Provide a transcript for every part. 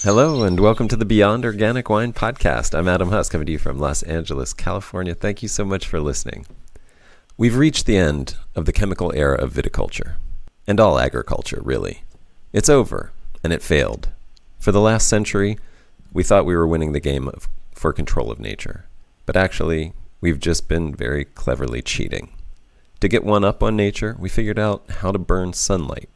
Hello and welcome to the Beyond Organic Wine podcast. I'm Adam Huss, coming to you from Los Angeles, California. Thank you so much for listening. We've reached the end of the chemical era of viticulture, and all agriculture, really. It's over, and it failed. For the last century, we thought we were winning the game for control of nature, but actually, we've just been very cleverly cheating. To get one up on nature, we figured out how to burn sunlight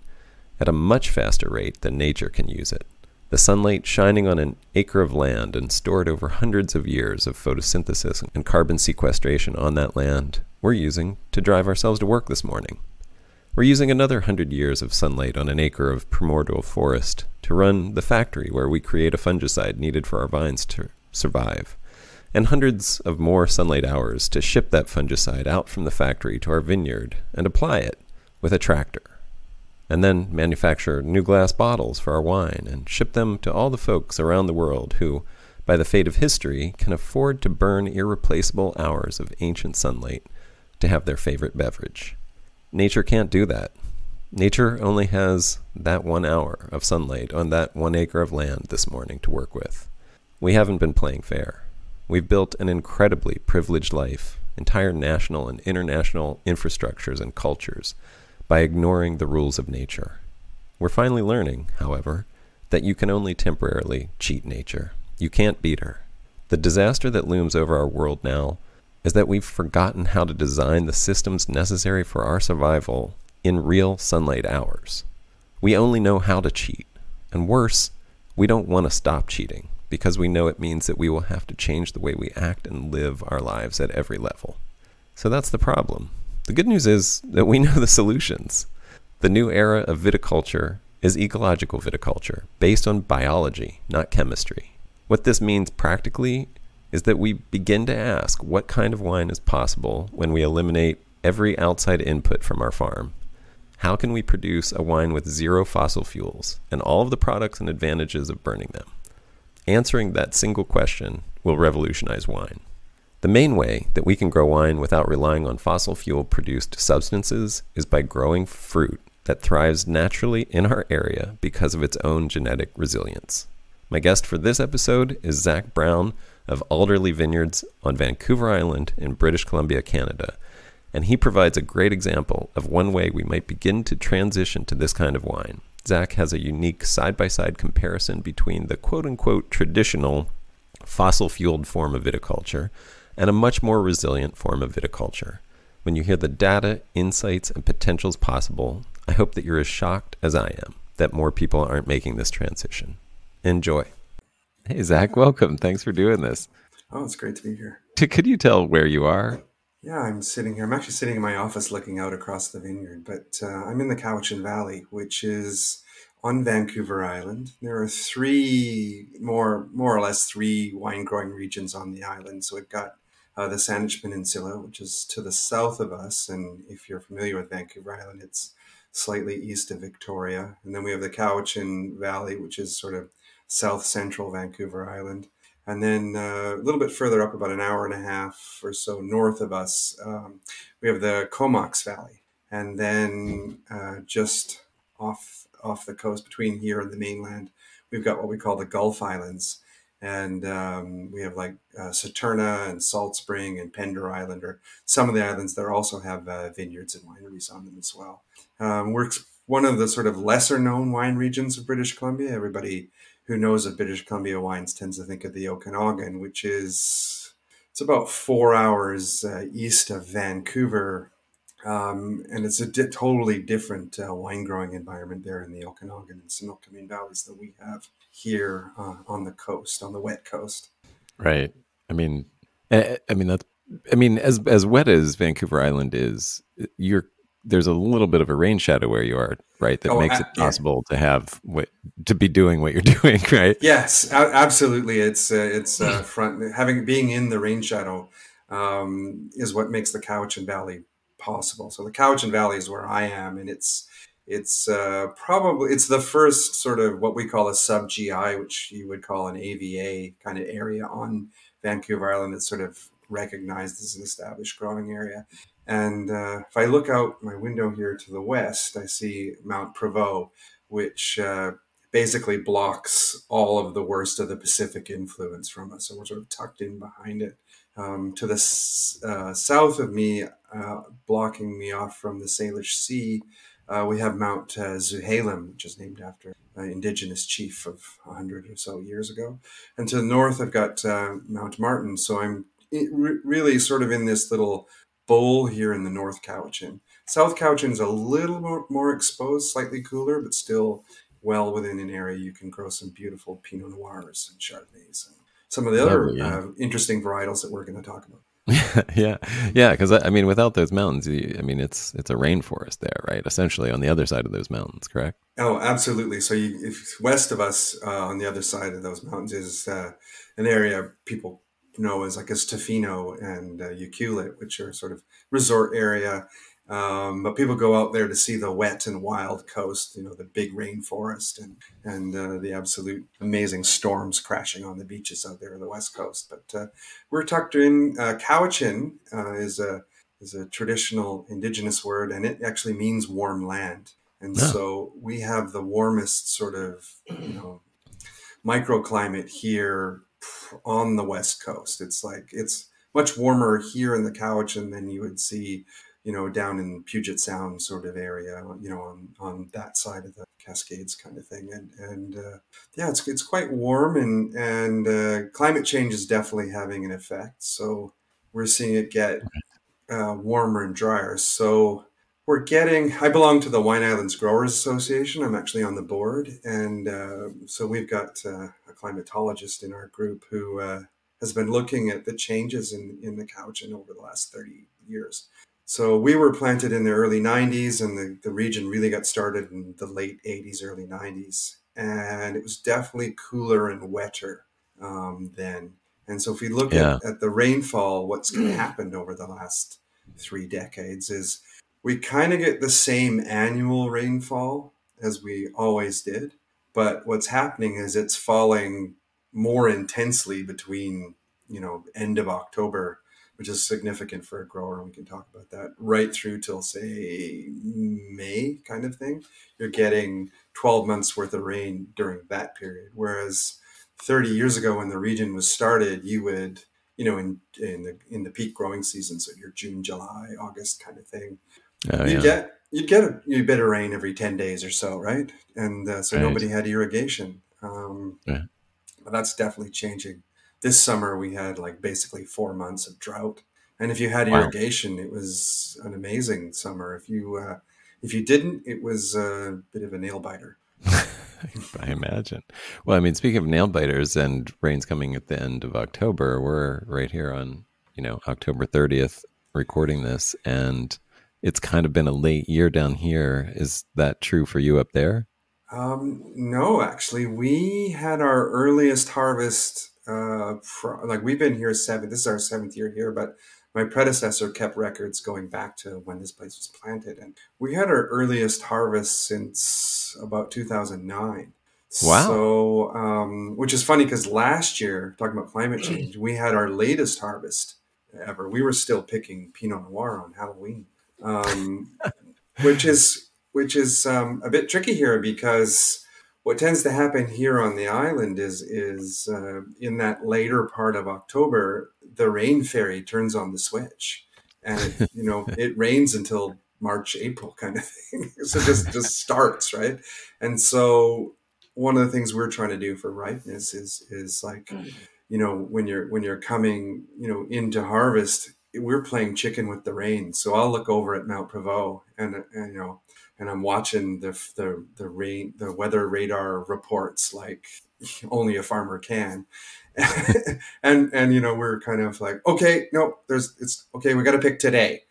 at a much faster rate than nature can use it. The sunlight shining on an acre of land and stored over hundreds of years of photosynthesis and carbon sequestration on that land, we're using to drive ourselves to work this morning. We're using another 100 years of sunlight on an acre of primordial forest to run the factory where we create a fungicide needed for our vines to survive, and hundreds of more sunlight hours to ship that fungicide out from the factory to our vineyard and apply it with a tractor, and then manufacture new glass bottles for our wine and ship them to all the folks around the world who, by the fate of history, can afford to burn irreplaceable hours of ancient sunlight to have their favorite beverage. Nature can't do that. Nature only has that 1 hour of sunlight on that 1 acre of land this morning to work with. We haven't been playing fair. We've built an incredibly privileged life, entire national and international infrastructures and cultures, by ignoring the rules of nature. We're finally learning, however, that you can only temporarily cheat nature. You can't beat her. The disaster that looms over our world now is that we've forgotten how to design the systems necessary for our survival in real sunlight hours. We only know how to cheat. And worse, we don't want to stop cheating because we know it means that we will have to change the way we act and live our lives at every level. So that's the problem. The good news is that we know the solutions. The new era of viticulture is ecological viticulture, based on biology, not chemistry. What this means practically is that we begin to ask what kind of wine is possible when we eliminate every outside input from our farm. How can we produce a wine with zero fossil fuels and all of the products and advantages of burning them? Answering that single question will revolutionize wine. The main way that we can grow wine without relying on fossil fuel produced substances is by growing fruit that thrives naturally in our area because of its own genetic resilience. My guest for this episode is Zach Brown of Alderley Vineyards on Vancouver Island in British Columbia, Canada, and he provides a great example of one way we might begin to transition to this kind of wine. Zach has a unique side-by-side comparison between the quote-unquote traditional fossil-fueled form of viticulture and a much more resilient form of viticulture. When you hear the data, insights, and potentials possible, I hope that you're as shocked as I am that more people aren't making this transition. Enjoy. Hey, Zach, welcome. Thanks for doing this. Oh, it's great to be here. Could you tell where you are? Yeah, I'm sitting here. I'm actually sitting in my office looking out across the vineyard, but I'm in the Cowichan Valley, which is on Vancouver Island. There are more or less three wine growing regions on the island. So we've got the Saanich Peninsula, which is to the south of us. And if you're familiar with Vancouver Island, it's slightly east of Victoria. And then we have the Cowichan Valley, which is sort of south central Vancouver Island. And then a little bit further up, about an hour and a half or so north of us, we have the Comox Valley. And then just off the coast between here and the mainland, we've got what we call the Gulf Islands. And we have like Saturna and Salt Spring and Pender Island, or some of the islands that also have vineyards and wineries on them as well. We're one of the sort of lesser known wine regions of British Columbia. Everybody who knows of British Columbia wines tends to think of the Okanagan, which it's about 4 hours east of Vancouver. And it's a totally different wine growing environment there in the Okanagan and Similkameen valleys that we have here on the coast, on the wet coast. Right. As wet as Vancouver Island is, there's a little bit of a rain shadow where you are, right? That makes it possible to be doing what you're doing, right? Yes, absolutely. It's being in the rain shadow is what makes the Cowichan Valley possible. So the Cowichan Valley is where I am, and it's the first sort of what we call a sub GI, which you would call an AVA kind of area on Vancouver Island. It's sort of recognized as an established growing area. And if I look out my window here to the west, I see Mount Prevost, which basically blocks all of the worst of the Pacific influence from us. So we're sort of tucked in behind it. To the south of me, blocking me off from the Salish Sea, we have Mount Zuhalem, which is named after an indigenous chief of 100 or so years ago. And to the north, I've got Mount Martin. So I'm really sort of in this little bowl here in the North Cowichan. South Cowichan is a little more exposed, slightly cooler, but still well within an area you can grow some beautiful Pinot Noirs and Chardonnays and some of the Lovely, other yeah. interesting varietals that we're going to talk about. Yeah, yeah. Because I mean, without those mountains, I mean, it's a rainforest there, right? Essentially, on the other side of those mountains, correct? Oh, absolutely. So if west of us, on the other side of those mountains, is an area people know as like Estefino and Ucluelet, which are sort of resort area. But people go out there to see the wet and wild coast, the big rainforest and the absolute amazing storms crashing on the beaches out there on the west coast. But we're tucked in. Cowichan is a traditional indigenous word, and it actually means warm land. And No. so we have the warmest sort of, microclimate here on the West Coast. It's much warmer here in the Cowichan than you would see, down in Puget Sound sort of area, on that side of the Cascades kind of thing. And yeah, it's quite warm and climate change is definitely having an effect. So we're seeing it get warmer and drier. So I belong to the Wine Islands Growers Association. I'm actually on the board. And so we've got a climatologist in our group who has been looking at the changes in the Cowichan over the last 30 years. So we were planted in the early 90s, and the region really got started in the late 80s, early 90s. And it was definitely cooler and wetter then. And so if we look Yeah. at the rainfall, what's happened over the last 3 decades is we kind of get the same annual rainfall as we always did. But what's happening is it's falling more intensely between, end of October, which is significant for a grower, and we can talk about that, right through till, say, May kind of thing. You're getting 12 months worth of rain during that period. Whereas 30 years ago when the region was started, you would, in the peak growing season, so your June, July, August kind of thing, Oh, you'd yeah. get a bit of rain every 10 days or so, right? And so Right. nobody had irrigation. Yeah. But that's definitely changing. This summer we had like basically 4 months of drought, and if you had Wow. irrigation, it was an amazing summer. If you didn't, it was a bit of a nail biter. I imagine. Well, I mean, speaking of nail biters and rains coming at the end of October, we're right here on, October 30th recording this, and it's kind of been a late year down here. Is that true for you up there? No, actually, we had our earliest harvest. Like we've been here This is our 7th year here, but my predecessor kept records going back to when this place was planted, and we had our earliest harvest since about 2009. Wow. So, which is funny because last year, talking about climate change, we had our latest harvest ever. We were still picking Pinot Noir on Halloween. Um, which is a bit tricky here because what tends to happen here on the island is in that later part of October, the rain fairy turns on the switch, and it rains until March, April kind of thing. So just starts, right? And so one of the things we're trying to do for ripeness is like, when you're coming, into harvest, we're playing chicken with the rain. So I'll look over at Mount Prevost and I'm watching the rain, the weather radar reports like only a farmer can. And we're kind of like, okay, no, it's okay. We got to pick today,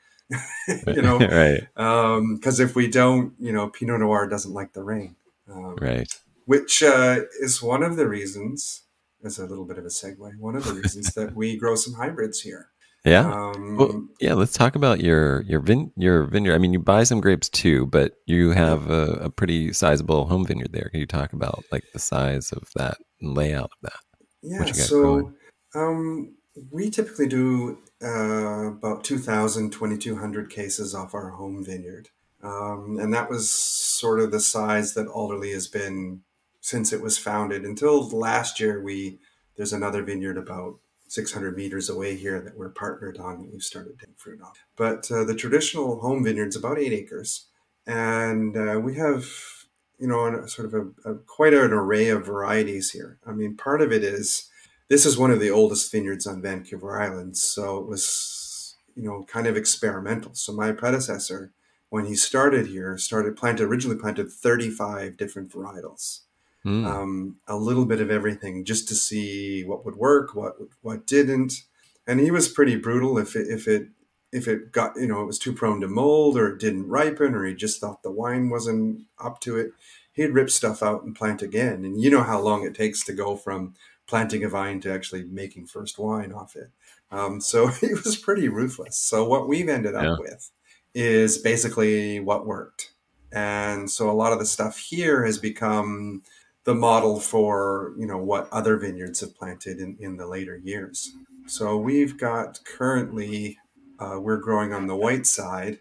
Right. because if we don't, Pinot Noir doesn't like the rain, Right. which is one of the reasons, as a little bit of a segue, one of the reasons that we grow some hybrids here. Yeah. Well, Um, yeah. Let's talk about your vineyard. I mean, you buy some grapes too, but you yeah, have a pretty sizable home vineyard there. Can you talk about like the size of that and layout of that? What yeah. you got growing? So we typically do about 2,000, 2,200 cases off our home vineyard. And that was sort of the size that Alderley has been since it was founded. Until last year, there's another vineyard about 600 meters away here that we're partnered on that we've started taking fruit on. But the traditional home vineyard's about 8 acres, and we have sort of quite an array of varieties here. I mean, part of it is this is one of the oldest vineyards on Vancouver Island, so it was kind of experimental. So my predecessor, when he started here, originally planted 35 different varietals. A little bit of everything just to see what would work, what didn't. And he was pretty brutal if it got, it was too prone to mold or it didn't ripen or he just thought the wine wasn't up to it. He'd rip stuff out and plant again. And you know how long it takes to go from planting a vine to actually making first wine off it. So he was pretty ruthless. So what we've ended up with is basically what worked. And so a lot of the stuff here has become the model for, what other vineyards have planted in the later years. So we've got currently, we're growing on the white side.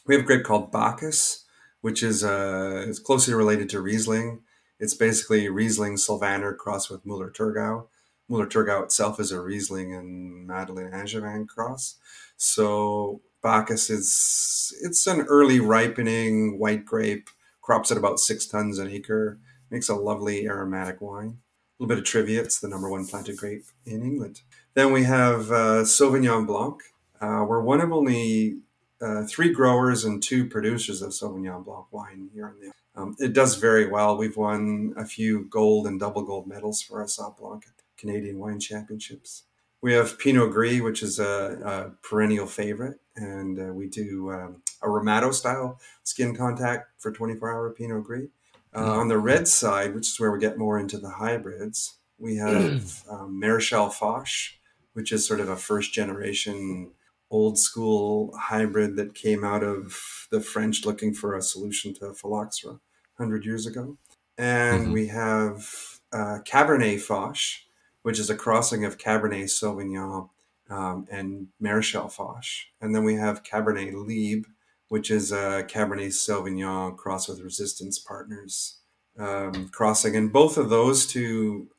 We have a grape called Bacchus, which is it's closely related to Riesling. It's basically Riesling Sylvaner crossed with Müller-Thurgau. Müller-Thurgau itself is a Riesling and Madeleine Angevin cross. So Bacchus it's an early ripening white grape, crops at about 6 tons an acre, makes a lovely aromatic wine. A little bit of trivia, it's the #1 planted grape in England. Then we have Sauvignon Blanc. We're one of only 3 growers and 2 producers of Sauvignon Blanc wine here and there. It does very well. We've won a few gold and double gold medals for our Sauv Blanc at the Canadian Wine Championships. We have Pinot Gris, which is a perennial favorite, and we do a Ramato style skin contact for 24-hour Pinot Gris. On the red side, which is where we get more into the hybrids, we have Maréchal Foch, which is sort of a first generation old school hybrid that came out of the French looking for a solution to phylloxera 100 years ago. And we have Cabernet Foch, which is a crossing of Cabernet Sauvignon and Maréchal Foch. And then we have Cabernet Libre, which is a Cabernet Sauvignon cross with Resistance Partners crossing. And both of those 2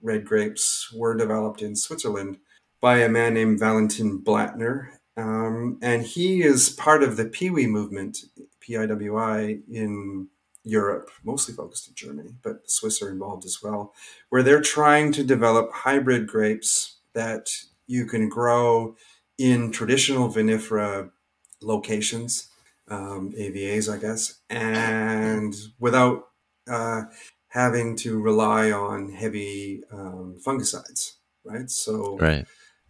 red grapes were developed in Switzerland by a man named Valentin Blattner. And he is part of the Piwi movement, PIWI, in Europe, mostly focused in Germany, but the Swiss are involved as well, where they're trying to develop hybrid grapes that you can grow in traditional vinifera locations, AVAs, I guess, and without having to rely on heavy fungicides, right? So,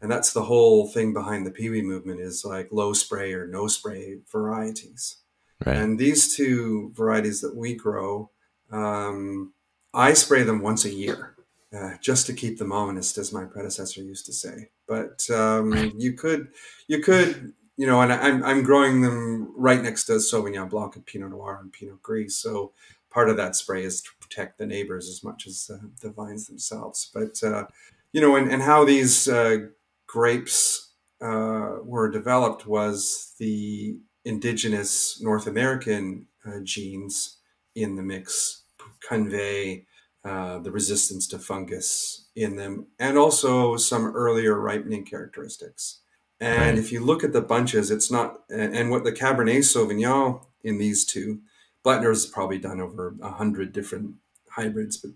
and that's the whole thing behind the Piwi movement is like low spray or no spray varieties. And these 2 varieties that we grow, I spray them once a year, just to keep them honest, as my predecessor used to say. But you could, and I'm growing them right next to Sauvignon Blanc and Pinot Noir and Pinot Gris. So part of that spray is to protect the neighbors as much as the vines themselves. But, and how these grapes were developed was the indigenous North American genes in the mix convey the resistance to fungus in them, and also some earlier ripening characteristics. And if you look at the bunches, it's not, and what the Cabernet Sauvignon in these 2, Blattner's probably done over 100 different hybrids, but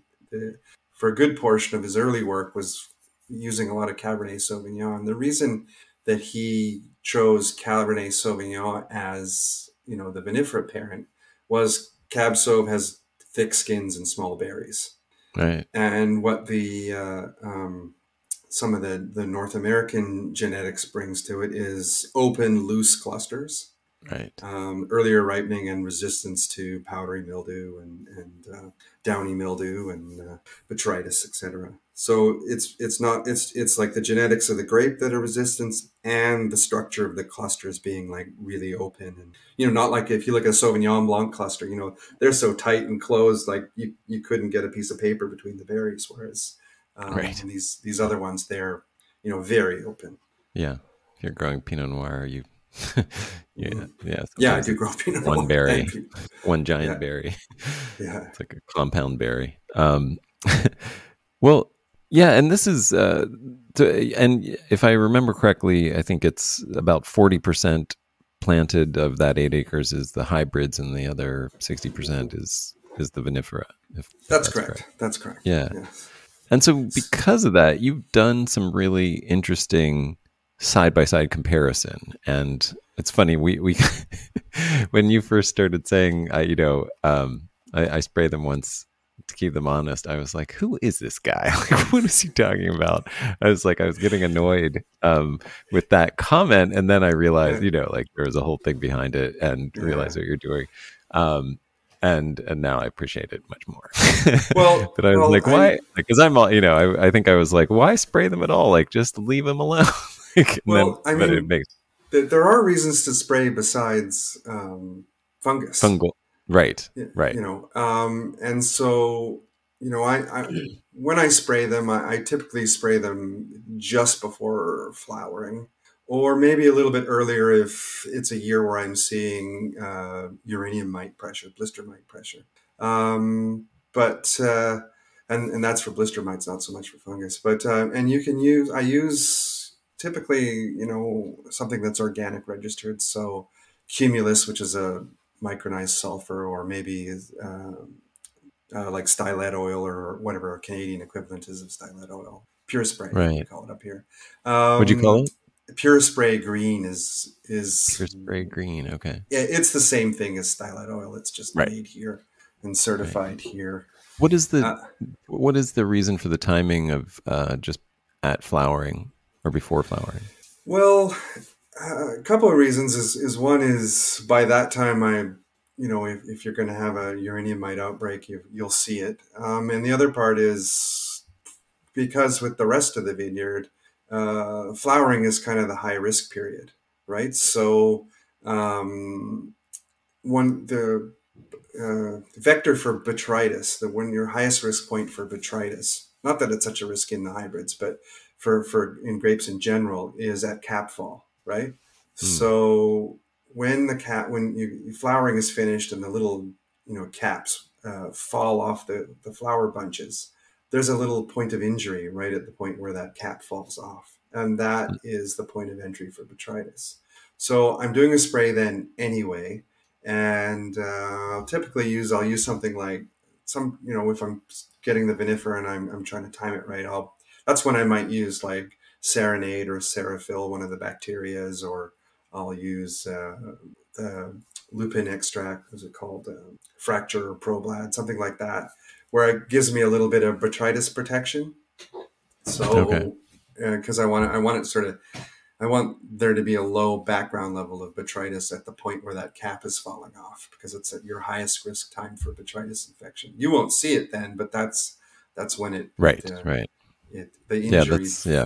for a good portion of his early work was using a lot of Cabernet Sauvignon. The reason that he chose Cabernet Sauvignon as, the vinifera parent was Cab Sauv has thick skins and small berries. And what some of the North American genetics brings to it is open, loose clusters. Earlier ripening and resistance to powdery mildew and downy mildew and botrytis, etc. So it's like the genetics of the grape that are resistant and the structure of the clusters being like really open and not like if you look at a Sauvignon Blanc cluster, they're so tight and closed like you couldn't get a piece of paper between the berries, whereas these other ones they're very open. Yeah, if you're growing Pinot Noir, you Yeah, yeah. Yeah, I Sometimes do grow it's Pinot one Noir. berry, Thank you. one giant Yeah, berry. yeah, It's like a compound berry. Well, yeah, and this is, and if I remember correctly, I think it's about 40% planted of that 8 acres is the hybrids, and the other 60% is the vinifera, if that's that's correct. correct. That's correct. Yeah. Yes. And so because of that, you've done some really interesting side by side comparison. And it's funny, we when you first started saying, I spray them once to keep them honest, I was like, who is this guy? Like, what is he talking about? I was getting annoyed with that comment. And then I realized, Yeah, like there was a whole thing behind it, and yeah. realized what you're doing. Um, and now I appreciate it much more. Well, But I was well, like, I'm why? Because I'm all, I think I was like, why spray them at all? Like, just leave them alone. well. I But it mean, makes there are reasons to spray besides fungus. fungal, right, right, You know, and so I when I spray them, I typically spray them just before flowering, or maybe a little bit earlier if it's a year where I'm seeing uranium mite pressure, blister mite pressure. But and that's for blister mites, not so much for fungus. But and you can use I use typically something that's organic registered, so Cumulus, which is a micronized sulfur, or maybe like stylet oil, or whatever our Canadian equivalent is of stylet oil. Pure spray, we right. call it up here. What'd you call Um, it? Pure spray green is Pure spray green. Okay, yeah, it's the same thing as stylet oil. It's just right, made here and right. certified here. What is the Uh, what is the reason for the timing of just at flowering or before flowering? well, a couple of reasons is one is by that time if you're going to have a uranium mite outbreak, you'll see it. And the other part is because with the rest of the vineyard, flowering is kind of the high risk period, right? So um, one the vector for botrytis, the one your highest risk point for botrytis, not that it's such a risk in the hybrids, but for in grapes in general, is at cap fall, right? Hmm. So when flowering is finished and the little caps fall off the flower bunches, there's a little point of injury right at the point where that cap falls off, and that is the point of entry for botrytis. So I'm doing a spray then anyway, and I'll use something like if I'm getting the vinifera and I'm trying to time it right, that's when I might use like Serenade or Serafil, one of the bacterias, or I'll use lupin extract, what's it called, Fracture or Problad, something like that, where it gives me a little bit of botrytis protection. Okay, So because I want there to be a low background level of botrytis at the point where that cap is falling off, because it's at your highest risk time for botrytis infection. You won't see it then, but that's when right, right. the Yeah, injury that's yeah.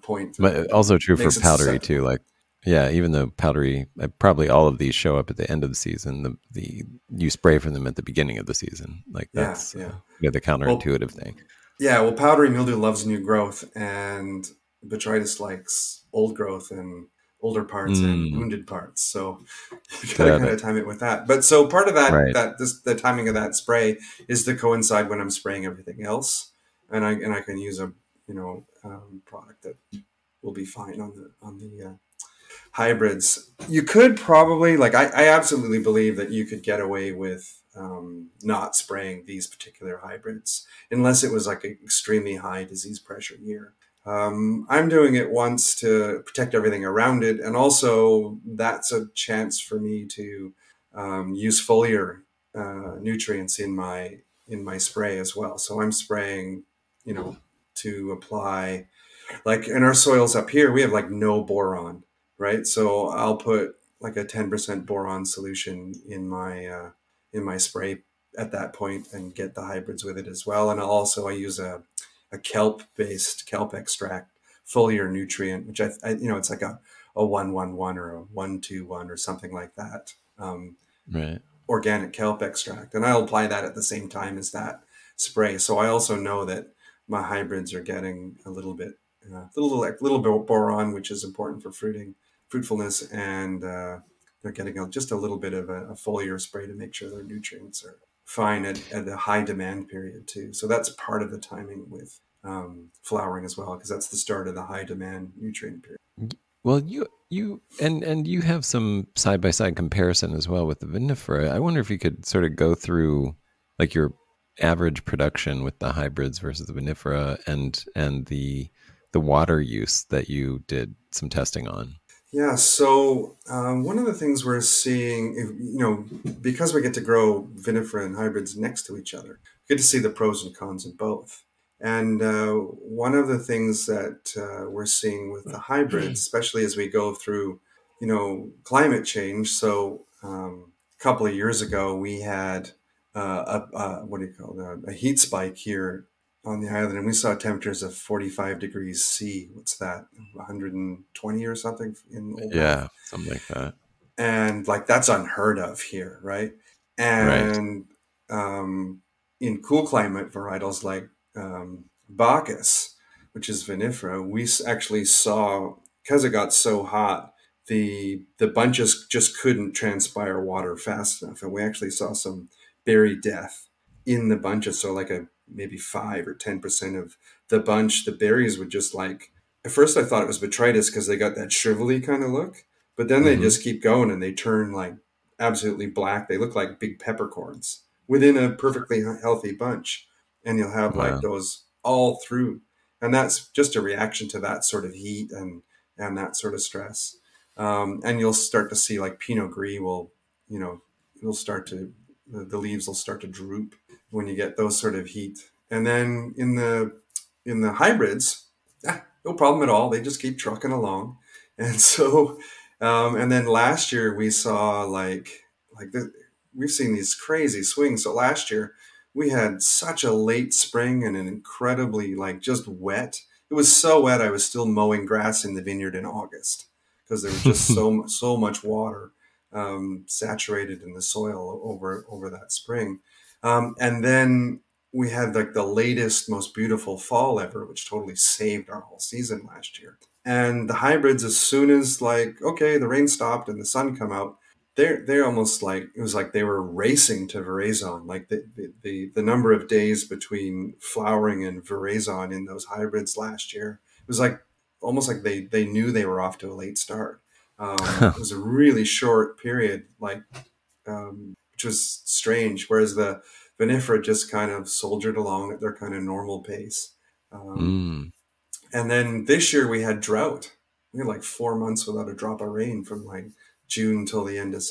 point But also true for makes it powdery too. susceptible. Like, yeah, even though powdery, probably all of these show up at the end of the season. The you spray for them at the beginning of the season. Like Yeah, that's yeah. the Well, counterintuitive thing. yeah. Well, powdery mildew loves new growth, and botrytis likes old growth and older parts and Mm, wounded parts. So you got to got kind it. of time it with that. But so part of Right. the timing of that spray is to coincide when I'm spraying everything else, and I can use a product that will be fine on the hybrids. You could probably I absolutely believe that you could get away with not spraying these particular hybrids unless it was like an extremely high disease pressure year. I'm doing it once to protect everything around it, and also that's a chance for me to use foliar nutrients in my spray as well. So I'm spraying, to apply, like in our soils up here, we have like no boron, right? So I'll put like a 10% boron solution in my spray at that point and get the hybrids with it as well. And I use a kelp extract foliar nutrient, which it's like a 111 or a 121 or something like that. Right. Organic kelp extract, and I'll apply that at the same time as that spray. So I also know that my hybrids are getting a little bit boron, which is important for fruiting, fruitfulness, and they're getting just a little bit of a foliar spray to make sure their nutrients are fine at a high demand period too. So that's part of the timing with flowering as well, because that's the start of the high demand nutrient period. Well, and you have some side by side comparison as well with the vinifera. I wonder if you could sort of go through like your average production with the hybrids versus the vinifera, and the water use that you did some testing on. Yeah, so one of the things we're seeing, because we get to grow vinifera and hybrids next to each other, we get to see the pros and cons of both. And one of the things that we're seeing with the hybrids, especially as we go through, climate change. So a couple of years ago, we had what do you call it, a heat spike here on the island, and we saw temperatures of 45 degrees C. What's that, 120 or something in Old Health? Yeah, something like that. And like that's unheard of here, right? Right. And in cool climate varietals like Bacchus, which is vinifera, we actually saw, because it got so hot, the bunches just couldn't transpire water fast enough, and we actually saw some berry death in the bunches. So like maybe 5 or 10% of the bunch, the berries would just like. At first, I thought it was botrytis because they got that shrivelly kind of look, but then they Mm-hmm. just keep going and they turn like absolutely black. They look like big peppercorns within a perfectly healthy bunch, and you'll have like Wow. those all through, and that's just a reaction to that sort of heat and that sort of stress. And you'll start to see like Pinot Gris will, it'll start to the leaves will start to droop when you get those sort of heat. And then in the hybrids, no problem at all. They just keep trucking along, and so and then last year we saw we've seen these crazy swings. So last year we had such a late spring and an incredibly like just wet. It was so wet I was still mowing grass in the vineyard in August because there was just so much water saturated in the soil over that spring. And then we had like the latest, most beautiful fall ever, which totally saved our whole season last year. And the hybrids, as soon as like, okay, the rain stopped and the sun come out, they're almost like, it was like they were racing to veraison. Like the number of days between flowering and veraison in those hybrids last year, it was like almost like they knew they were off to a late start. It was a really short period, like which was strange. Whereas the vinifera just kind of soldiered along at their kind of normal pace. Um, Mm. and then this year we had drought. We had like 4 months without a drop of rain from like June till the end of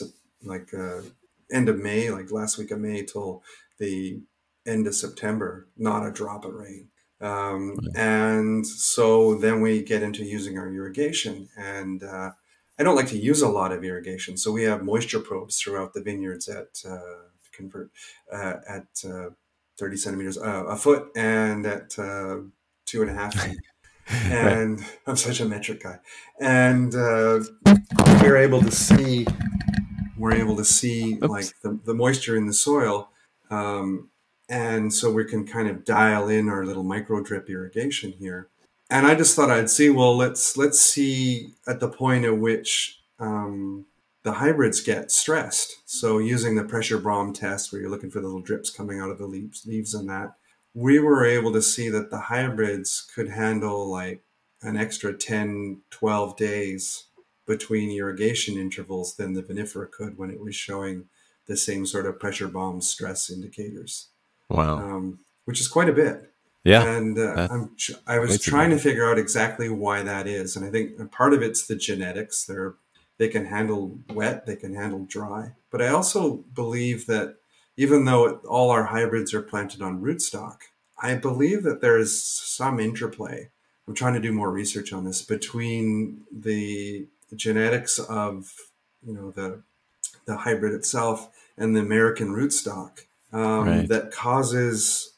end of May, like last week of May till the end of September, not a drop of rain. And so then we get into using our irrigation, and I don't like to use a lot of irrigation, so we have moisture probes throughout the vineyards at convert at 30 centimeters a foot and at 2.5 feet. Right. And I'm such a metric guy, and we're able to see like Oops. the moisture in the soil, and so we can kind of dial in our little micro drip irrigation here. And I just thought I'd see, well, let's see at the point at which the hybrids get stressed. So using the pressure Brom test, where you're looking for the little drips coming out of the leaves and that, we were able to see that the hybrids could handle like an extra 10, 12 days between irrigation intervals than the vinifera could when it was showing the same sort of pressure bomb stress indicators, Wow. which is quite a bit. Yeah. And That's I way was too trying to bad. figure out exactly why that is. And I think part of it's the genetics. They can handle wet, they can handle dry. But I also believe that even though all our hybrids are planted on rootstock, I believe that there's some interplay. I'm trying to do more research on this between the genetics of the hybrid itself and the American rootstock Right. that causes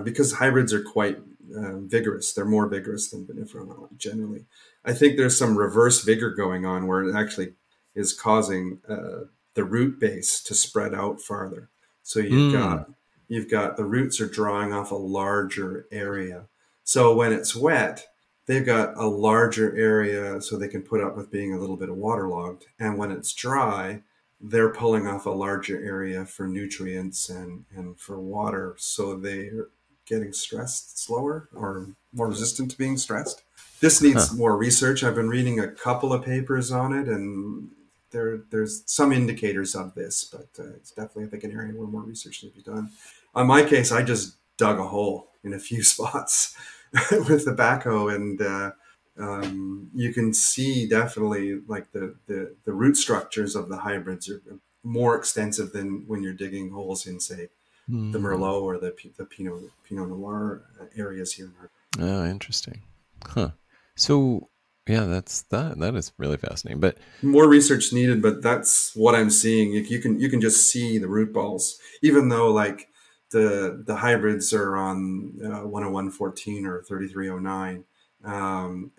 because hybrids are quite vigorous. They're more vigorous than vinifera generally. I think there's some reverse vigor going on where it actually is causing the root base to spread out farther. So Mm. you've got the roots are drawing off a larger area. So when it's wet, they've got a larger area so they can put up with being a little bit waterlogged. And when it's dry, they're pulling off a larger area for nutrients and for water. So they're getting stressed slower or more resistant to being stressed. This Huh. needs more research. I've been reading a couple of papers on it, and there's some indicators of this, but it's definitely, I think, an area where more research needs to be done. On my case, I just dug a hole in a few spots with the backhoe, and you can see definitely like the root structures of the hybrids are more extensive than when you're digging holes in, say, the Hmm. Merlot or the Pinot Noir areas here in our. Oh, interesting. Huh. So, yeah, that is really fascinating. But More research needed, but that's what I'm seeing. You can just see the root balls, even though like the hybrids are on 10114 or 3309,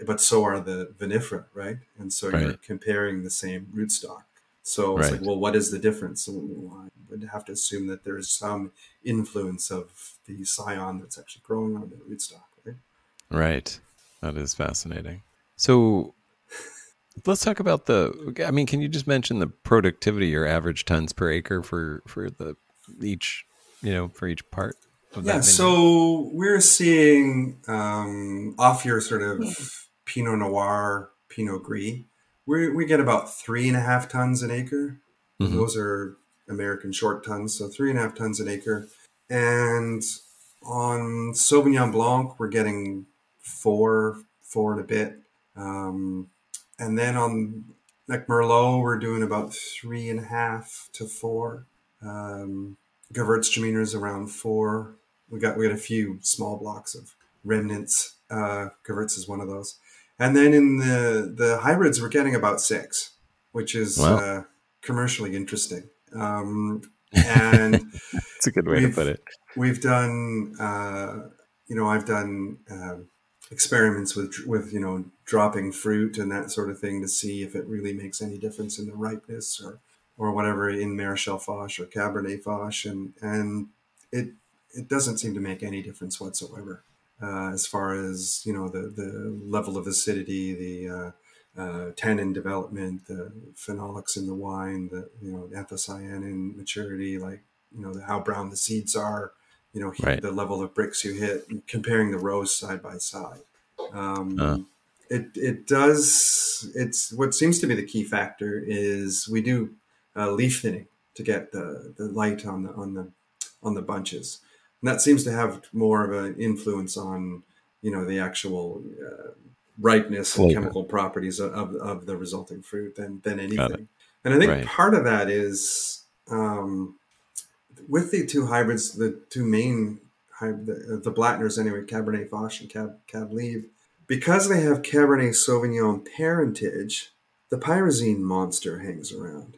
but so are the vinifera, right? And so you're right, comparing the same rootstock. So it's like, right, well, what is the difference? Well, I would have to assume that there's some influence of the scion that's actually growing on the rootstock, right? right. That is fascinating. So, let's talk about the. I mean, can you just mention the productivity or average tons per acre for the each for each part of Yeah, that vineyard? so we're seeing off your sort of Pinot Noir, Pinot Gris, we get about 3.5 tons an acre. And Hmm. those are American short tons, so 3.5 tons an acre. And on Sauvignon Blanc, we're getting four and a bit. Um, and then on like Merlot, we're doing about 3.5 to 4. Um, Gewürztraminers around 4. We got a few small blocks of remnants. Gewürz is one of those. And then in the hybrids, we're getting about 6, which is Wow, commercially interesting. And that's a good way to put we've it. we've done I've done experiments with dropping fruit and that sort of thing to see if it really makes any difference in the ripeness or whatever in Marichal Foch or Cabernet Foch, and it it doesn't seem to make any difference whatsoever as far as the level of acidity, the tannin development, the phenolics in the wine, the anthocyanin maturity, like how brown the seeds are, Right. the level of bricks you hit, comparing the rows side by side. Uh, Um, it does. It's what seems to be the key factor is we do leaf thinning to get the light on the bunches, and that seems to have more of an influence on the actual ripeness and flavor. chemical properties of the resulting fruit than Got it. anything. And I think Right. part of that is with the two hybrids, the two main the Blattners anyway, Cabernet Franc and Cab Liv, because they have Cabernet Sauvignon parentage, the pyrazine monster hangs around.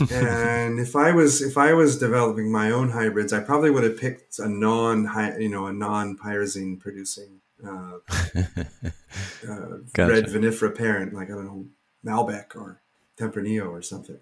And if I was developing my own hybrids, I probably would have picked a non pyrazine producing red Gotcha. vinifera parent, like I don't know, Malbec or Tempranillo or something.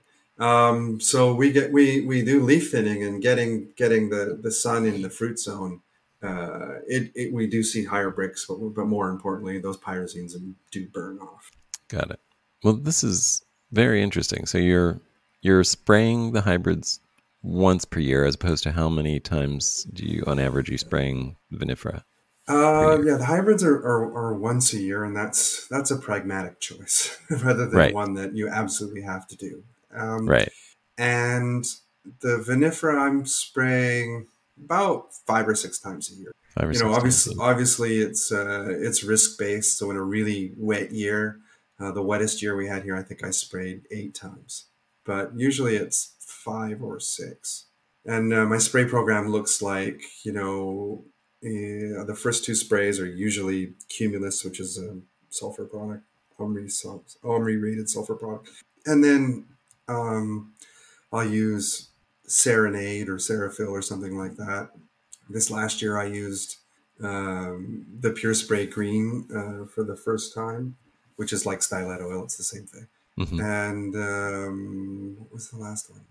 So we do leaf thinning and getting the sun in the fruit zone. We do see higher bricks, but more importantly, those pyrazines do burn off. Got it. Well, this is very interesting. So you're spraying the hybrids once per year, as opposed to how many times do you, on average, you spraying vinifera per year? Yeah, the hybrids are once a year, and that's a pragmatic choice rather than Right. one that you absolutely have to do. Um, Right. and the vinifera I'm spraying about 5 or 6 times a year. Five or six times a year. Obviously it's risk based. So in a really wet year, the wettest year we had here, I think I sprayed 8 times, but usually it's 5 or 6. And my spray program looks like the first two sprays are usually Cumulus, which is a sulfur product, Omri rated sulfur product, and then um, I'll use Serenade or Serafil or something like that. This last year, I used the Pure Spray Green for the first time, which is like stylet oil. It's the same thing. Hmm. And what was the last one?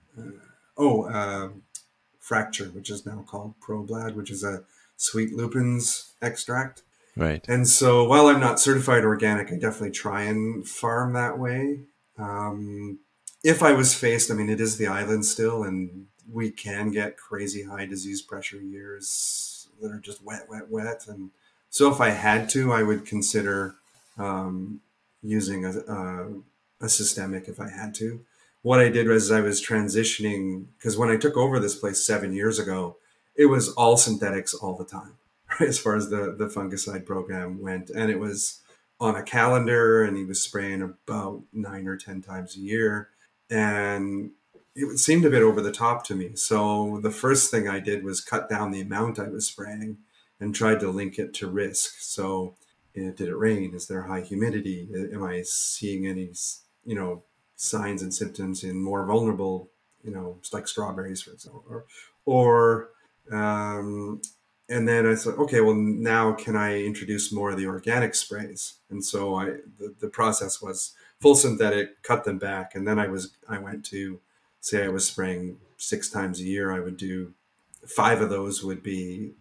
Fracture, which is now called ProBlad, which is a sweet lupins extract. Right. And so while I'm not certified organic, I definitely try and farm that way. Um, if I was faced, I mean, it is the island still, and we can get crazy high disease pressure years that are just wet, wet, wet. And so if I had to, I would consider um, using a systemic if I had to. What I did was I was transitioning because when I took over this place 7 years ago, it was all synthetics all the time as far as the fungicide program went. And it was on a calendar, and he was spraying about 9 or 10 times a year. And it seemed a bit over the top to me. So the first thing I did was cut down the amount I was spraying and tried to link it to risk. So, did it rain? Is there high humidity? Am I seeing any, you know, signs and symptoms in more vulnerable, like strawberries, for example, or um, and then I thought, okay, well, now can I introduce more of the organic sprays? And so the process was full synthetic, cut them back, and then I went to, say I was spraying 6 times a year. I would do 5 of those would be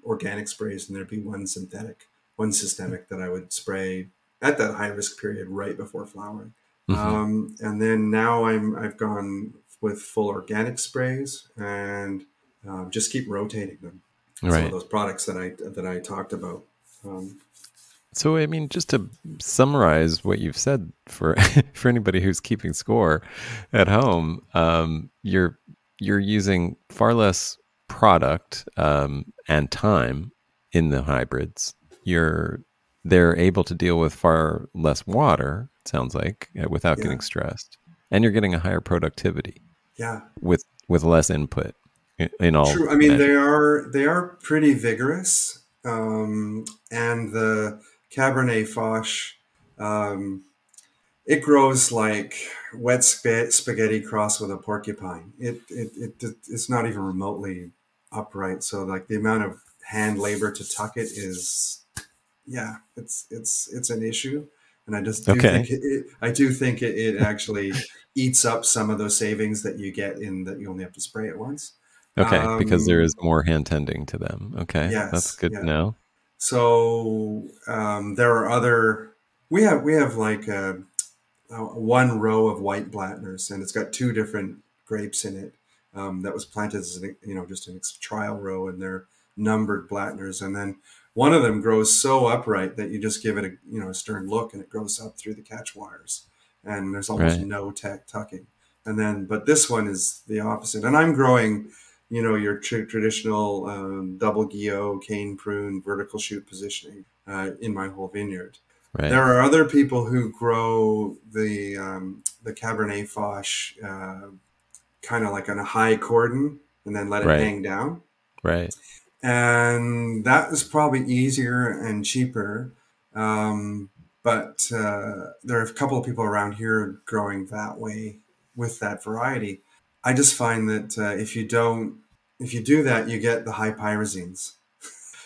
organic sprays, and there'd be one synthetic, one systemic that I would spray at that high risk period right before flowering. Hmm. And then now I've gone with full organic sprays and just keep rotating them. Some of Right. those products that I talked about. Um, So, I mean, just to summarize what you've said for for anybody who's keeping score at home, you're using far less product and time in the hybrids. They're able to deal with far less water. It sounds like without yeah, getting stressed, and you're getting a higher productivity yeah, with less input in all true. I mean, measures. they are pretty vigorous, and the Cabernet Franc, um, it grows like wet spaghetti crossed with a porcupine. It's not even remotely upright. So like the amount of hand labor to tuck it is, yeah, it's an issue. And I just do Okay. think I do think it actually eats up some of those savings that you get in that you only have to spray it once. Okay, because there is Um, more hand tending to them. Okay, that's yes, good to yeah. know. So there are other. We have like one row of white Blattners, and it's got two different grapes in it. That was planted as just a trial row, and they're numbered Blattners. And then one of them grows so upright that you just give it a stern look, and it grows up through the catch wires, and there's almost Right, no tucking. And then, but this one is the opposite. And I'm growing, your traditional double guillot, cane prune, vertical shoot positioning in my whole vineyard. right, There are other people who grow the Cabernet Franc kind of like on a high cordon and then let it right, hang down, right, and that is probably easier and cheaper. Um, but there are a couple of people around here growing that way with that variety. I just find that if you do that, you get the high pyrazines.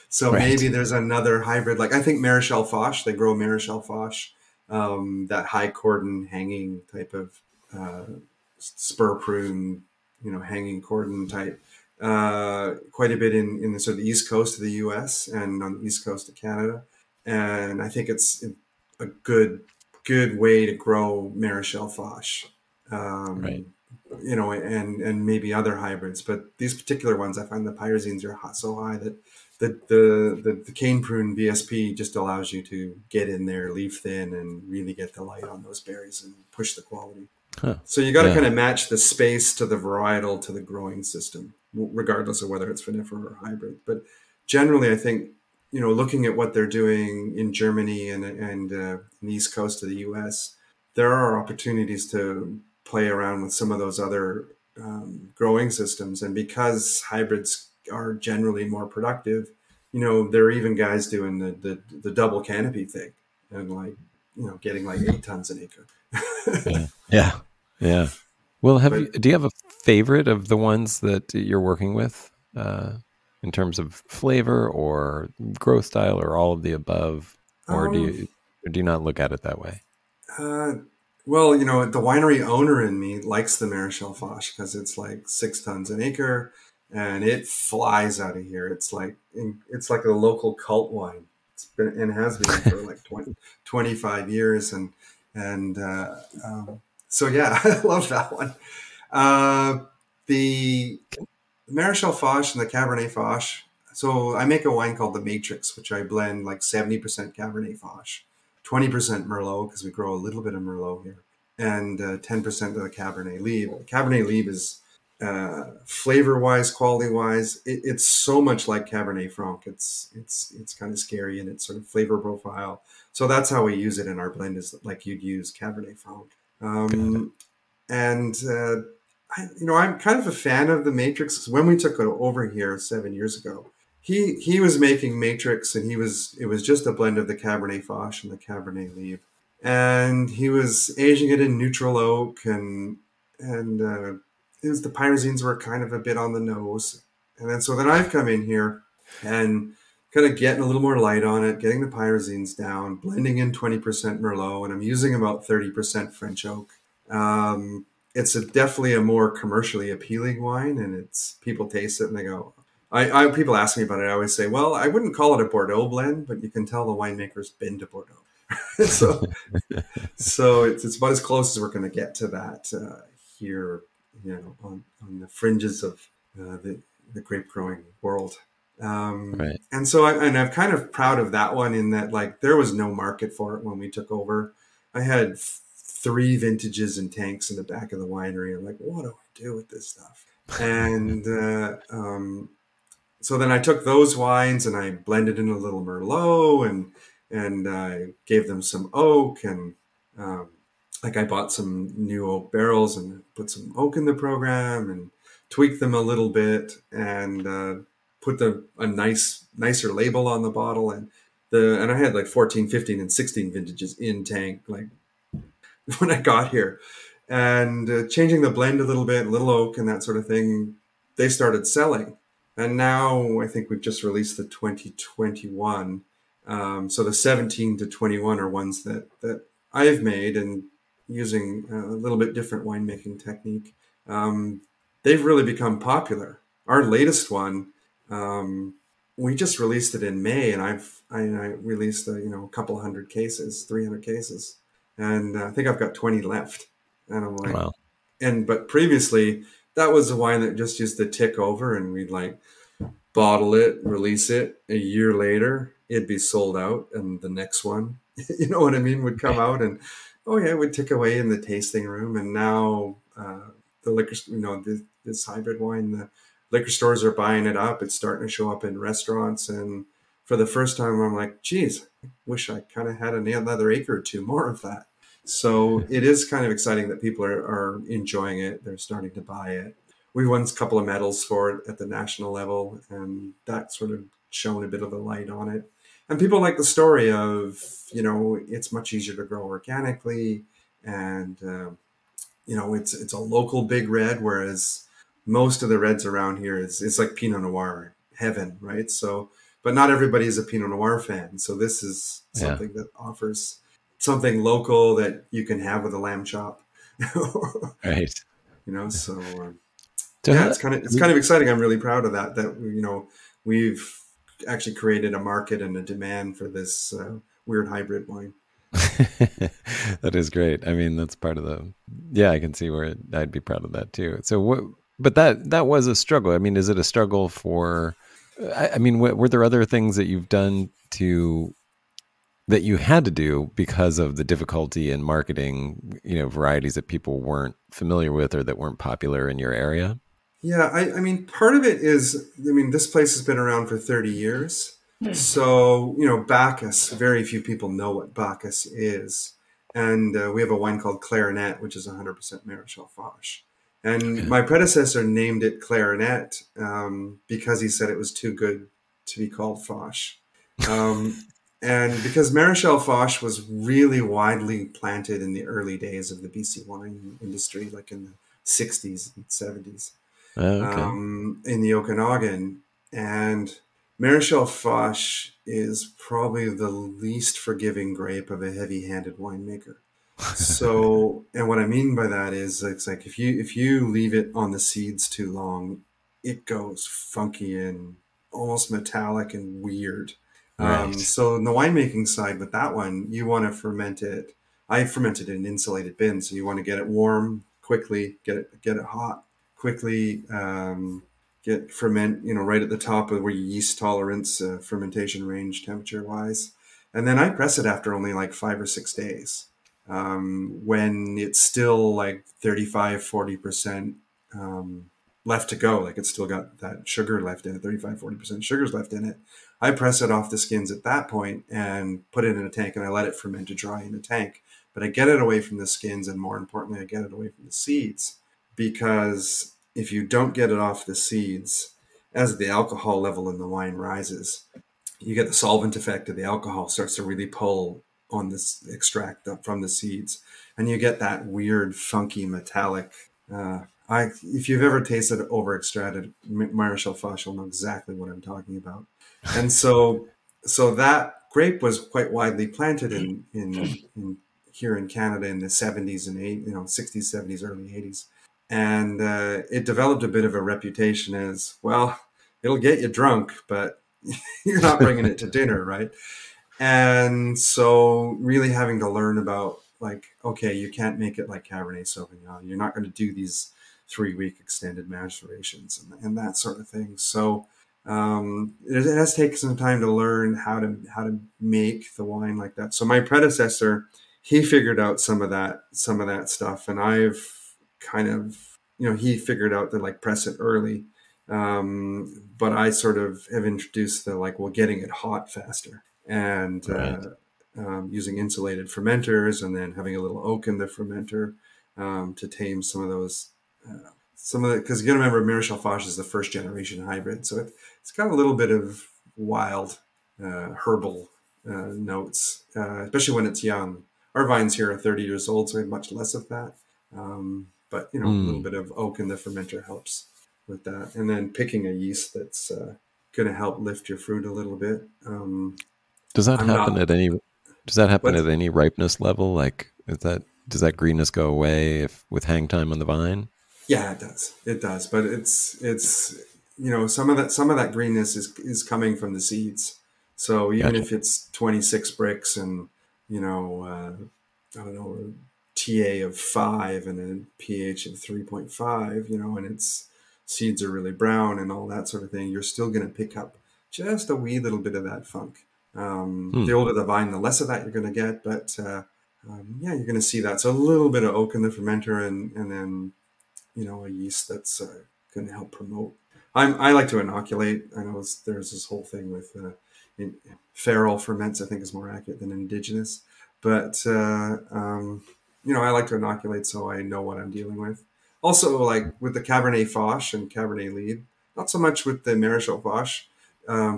So maybe right, there's another hybrid. Like I think Marichal Foch, they grow Marichal Foch, that high cordon hanging type of uh, spur prune, hanging cordon type, quite a bit in the sort of the east coast of the U.S. and on the east coast of Canada. And I think it's a good way to grow Marichal Foch. right. Um, and maybe other hybrids, but these particular ones, I find the pyrazines are so high that the cane prune BSP just allows you to get in there, leaf thin, and really get the light on those berries and push the quality. Huh. So you got to kind Yeah. of match the space to the varietal to the growing system, regardless of whether it's vinifera or hybrid. But generally, I think looking at what they're doing in Germany and the east coast of the U.S., there are opportunities to play around with some of those other growing systems. And because hybrids are generally more productive, there are even guys doing the double canopy thing and like getting like 8 tons an acre. Yeah. Yeah. Yeah. Well, But do you have a favorite of the ones that you're working with in terms of flavor or growth style or all of the above? Or um, do you not look at it that way? uh, well, the winery owner in me likes the Marichal Foch because it's like 6 tons an acre, and it flies out of here. It's like a local cult wine. It's been and has been for like 25 years, and so yeah, I love that one. The Marichal Foch and the Cabernet Foch. So I make a wine called the Matrix, which I blend like 70% Cabernet Foch, 20% Merlot because we grow a little bit of Merlot here, and 10% of the Cabernet Libre. Cabernet Libre is flavor wise, quality wise, it's so much like Cabernet Franc. It's kind of scary in its sort of flavor profile. So that's how we use it in our blend, is like you'd use Cabernet Franc. Got it. And I'm kind of a fan of the Matrix. When we took it over here 7 years ago, he was making Matrix, and it was just a blend of the Cabernet Foch and the Cabernet Libre, and he was aging it in neutral oak, and it was the pyrazines were kind of a bit on the nose, and then I've come in here and kind of getting a little more light on it, getting the pyrazines down, blending in 20% Merlot, and I'm using about 30% French oak. It's definitely a more commercially appealing wine, and it's people taste it and they go. People ask me about it. I always say, well, I wouldn't call it a Bordeaux blend, but you can tell the winemaker's been to Bordeaux. so so it's about as close as we're going to get to that here, on the fringes of the grape growing world. Right. And so I'm kind of proud of that one, in that like there was no market for it when we took over. I had 3 vintages and tanks in the back of the winery. I'm like, what do I do with this stuff? And so then I took those wines and I blended in a little Merlot, and I gave them some oak, and like I bought some new oak barrels and put some oak in the program and tweaked them a little bit, and put a nicer label on the bottle, and I had like 14, 15, and 16 vintages in tank like when I got here, and changing the blend a little oak and that sort of thing. They started selling, and now I think we've just released the 2021. So the 17 to 21 are ones that I've made, and using a little bit different winemaking technique. They've really become popular. Our latest one, we just released it in May, and I released a couple hundred cases, 300 cases, and I think I've got 20 left. And I'm like, Wow. But previously that was a wine that just used to tick over, and we'd like bottle it, release it. A year later, it'd be sold out, and the next one, you know what I mean, would come out, and oh yeah, it would tick away in the tasting room. And now the liquor, this hybrid wine, the liquor stores are buying it up. It's starting to show up in restaurants, and for the first time, I'm like, geez, I wish I kind of had another acre or two more of that. So it is kind of exciting that people are enjoying it. They're starting to buy it. We won a couple of medals for it at the national level, and that sort of shone a bit of a light on it. And people like the story of, it's much easier to grow organically, and it's a local big red, whereas most of the reds around here it's like Pinot Noir heaven, right? So, but not everybody is a Pinot Noir fan. So this is something that offers something local that you can have with a lamb chop. Right. So it's kind of exciting. I'm really proud of that we've actually created a market and a demand for this weird hybrid wine. That is great. I mean, that's part of I can see where I'd be proud of that too. So but that was a struggle. I mean, is it a struggle for, I mean, were there other things that you've done that you had to do because of the difficulty in marketing, varieties that people weren't familiar with or that weren't popular in your area? Yeah, I mean, part of it is, this place has been around for 30 years. So, Bacchus, very few people know what Bacchus is. And we have a wine called Clarinet, which is 100% Marichal Foch. And my predecessor named it Clarinet because he said it was too good to be called Foch. And because Marichal Foch was really widely planted in the early days of the BC wine industry, like in the 60s and 70s. In the Okanagan. And Marichal Foch is probably the least forgiving grape of a heavy-handed winemaker. So, and what I mean by that is, it's like if you leave it on the seeds too long, it goes funky and almost metallic and weird. Right. So in the winemaking side with that one, you want to ferment it. I fermented in an insulated bin, so you want to get it warm quickly, get it hot quickly, get ferment, right at the top of where your yeast tolerance, fermentation range, temperature wise, and then I press it after only like 5 or 6 days, when it's still like 35-40% left to go. Like it's still got that sugar left in it, 35-40% sugar's left in it. I press it off the skins at that point and put it in a tank, and I let it ferment to dry in a tank. But I get it away from the skins, and more importantly, I get it away from the seeds, because if you don't get it off the seeds, as the alcohol level in the wine rises, you get the solvent effect of the alcohol starts to really pull on this extract up from the seeds, and you get that weird, funky, metallic. If you've ever tasted over extracted Maréchal Foch, you'll know exactly what I'm talking about. And so that grape was quite widely planted in here in Canada in the 70s and 60s, 70s, early 80s. And it developed a bit of a reputation as, well, it'll get you drunk, but you're not bringing it to dinner, right? And so really having to learn about, like, okay, you can't make it like Cabernet Sauvignon. You're not going to do these 3-week extended macerations and that sort of thing. So it has taken some time to learn how to make the wine like that. So my predecessor, he figured out some of that stuff, and I've kind of, he figured out to like press it early. But I sort of have introduced the, like, well, getting it hot faster, and Right. using insulated fermenters, and then having a little oak in the fermenter, to tame some of those. Because you got to remember, Maréchal Foch is the first generation hybrid, so it's got a little bit of wild herbal notes, especially when it's young. Our vines here are 30 years old, so we have much less of that. But a little bit of oak in the fermenter helps with that. And then picking a yeast that's going to help lift your fruit a little bit. Does that I'm happen not, at any? Does that happen but at any ripeness level? Like, does that greenness go away if with hang time on the vine? yeah, it does. It does. But it's some of that greenness is coming from the seeds. So even Gotcha. if it's 26 bricks and I don't know, a TA of 5 and a pH of 3.5, and its seeds are really brown and all that sort of thing, you're still going to pick up just a wee little bit of that funk. Hmm. The older the vine, the less of that you're going to get, but yeah, you're going to see that. So a little bit of oak in the fermenter, and then a yeast that's going to help promote. I like to inoculate. I know there's this whole thing with feral ferments, I think is more accurate than indigenous. But I like to inoculate so I know what I'm dealing with. Also, like with the Cabernet Foch and Cabernet Libre, not so much with the Maréchal Foch,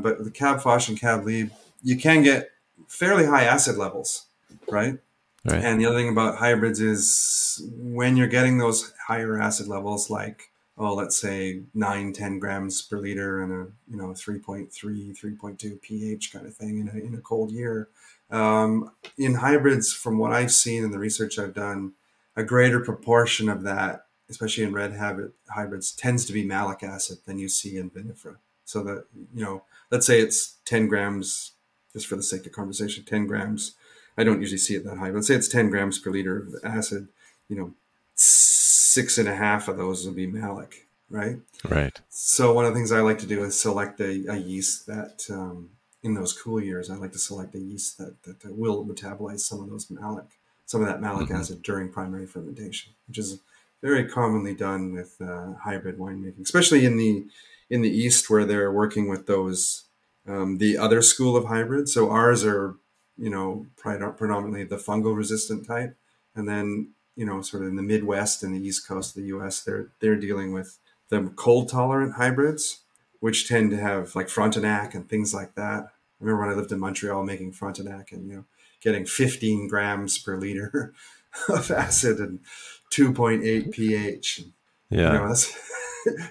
but the Cab Foch and Cab Libre, you can get fairly high acid levels, right? Right. And the other thing about hybrids is when you're getting those higher acid levels, like, let's say 9-10 grams per liter and a 3.3, 3.2 pH kind of thing in a cold year. In hybrids, from what I've seen in the research I've done, a greater proportion of that, especially in red hybrids, tends to be malic acid than you see in vinifera. So that, let's say it's 10 grams, just for the sake of conversation, 10 grams. I don't usually see it that high, but let's say it's 10 grams per liter of acid, 6.5 of those will be malic, right? Right. So one of the things I like to do is select a yeast that, in those cool years, I like to select a yeast that will metabolize some of that malic Hmm. acid during primary fermentation, which is very commonly done with hybrid winemaking, especially in the East, where they're working with those the other school of hybrids. So ours are predominantly the fungal resistant type, and then sort of in the Midwest and the East Coast of the U.S., they're dealing with the cold tolerant hybrids, which tend to have like Frontenac and things like that. I remember when I lived in Montreal making Frontenac and getting 15 grams per liter of acid and 2.8 pH. Yeah. That's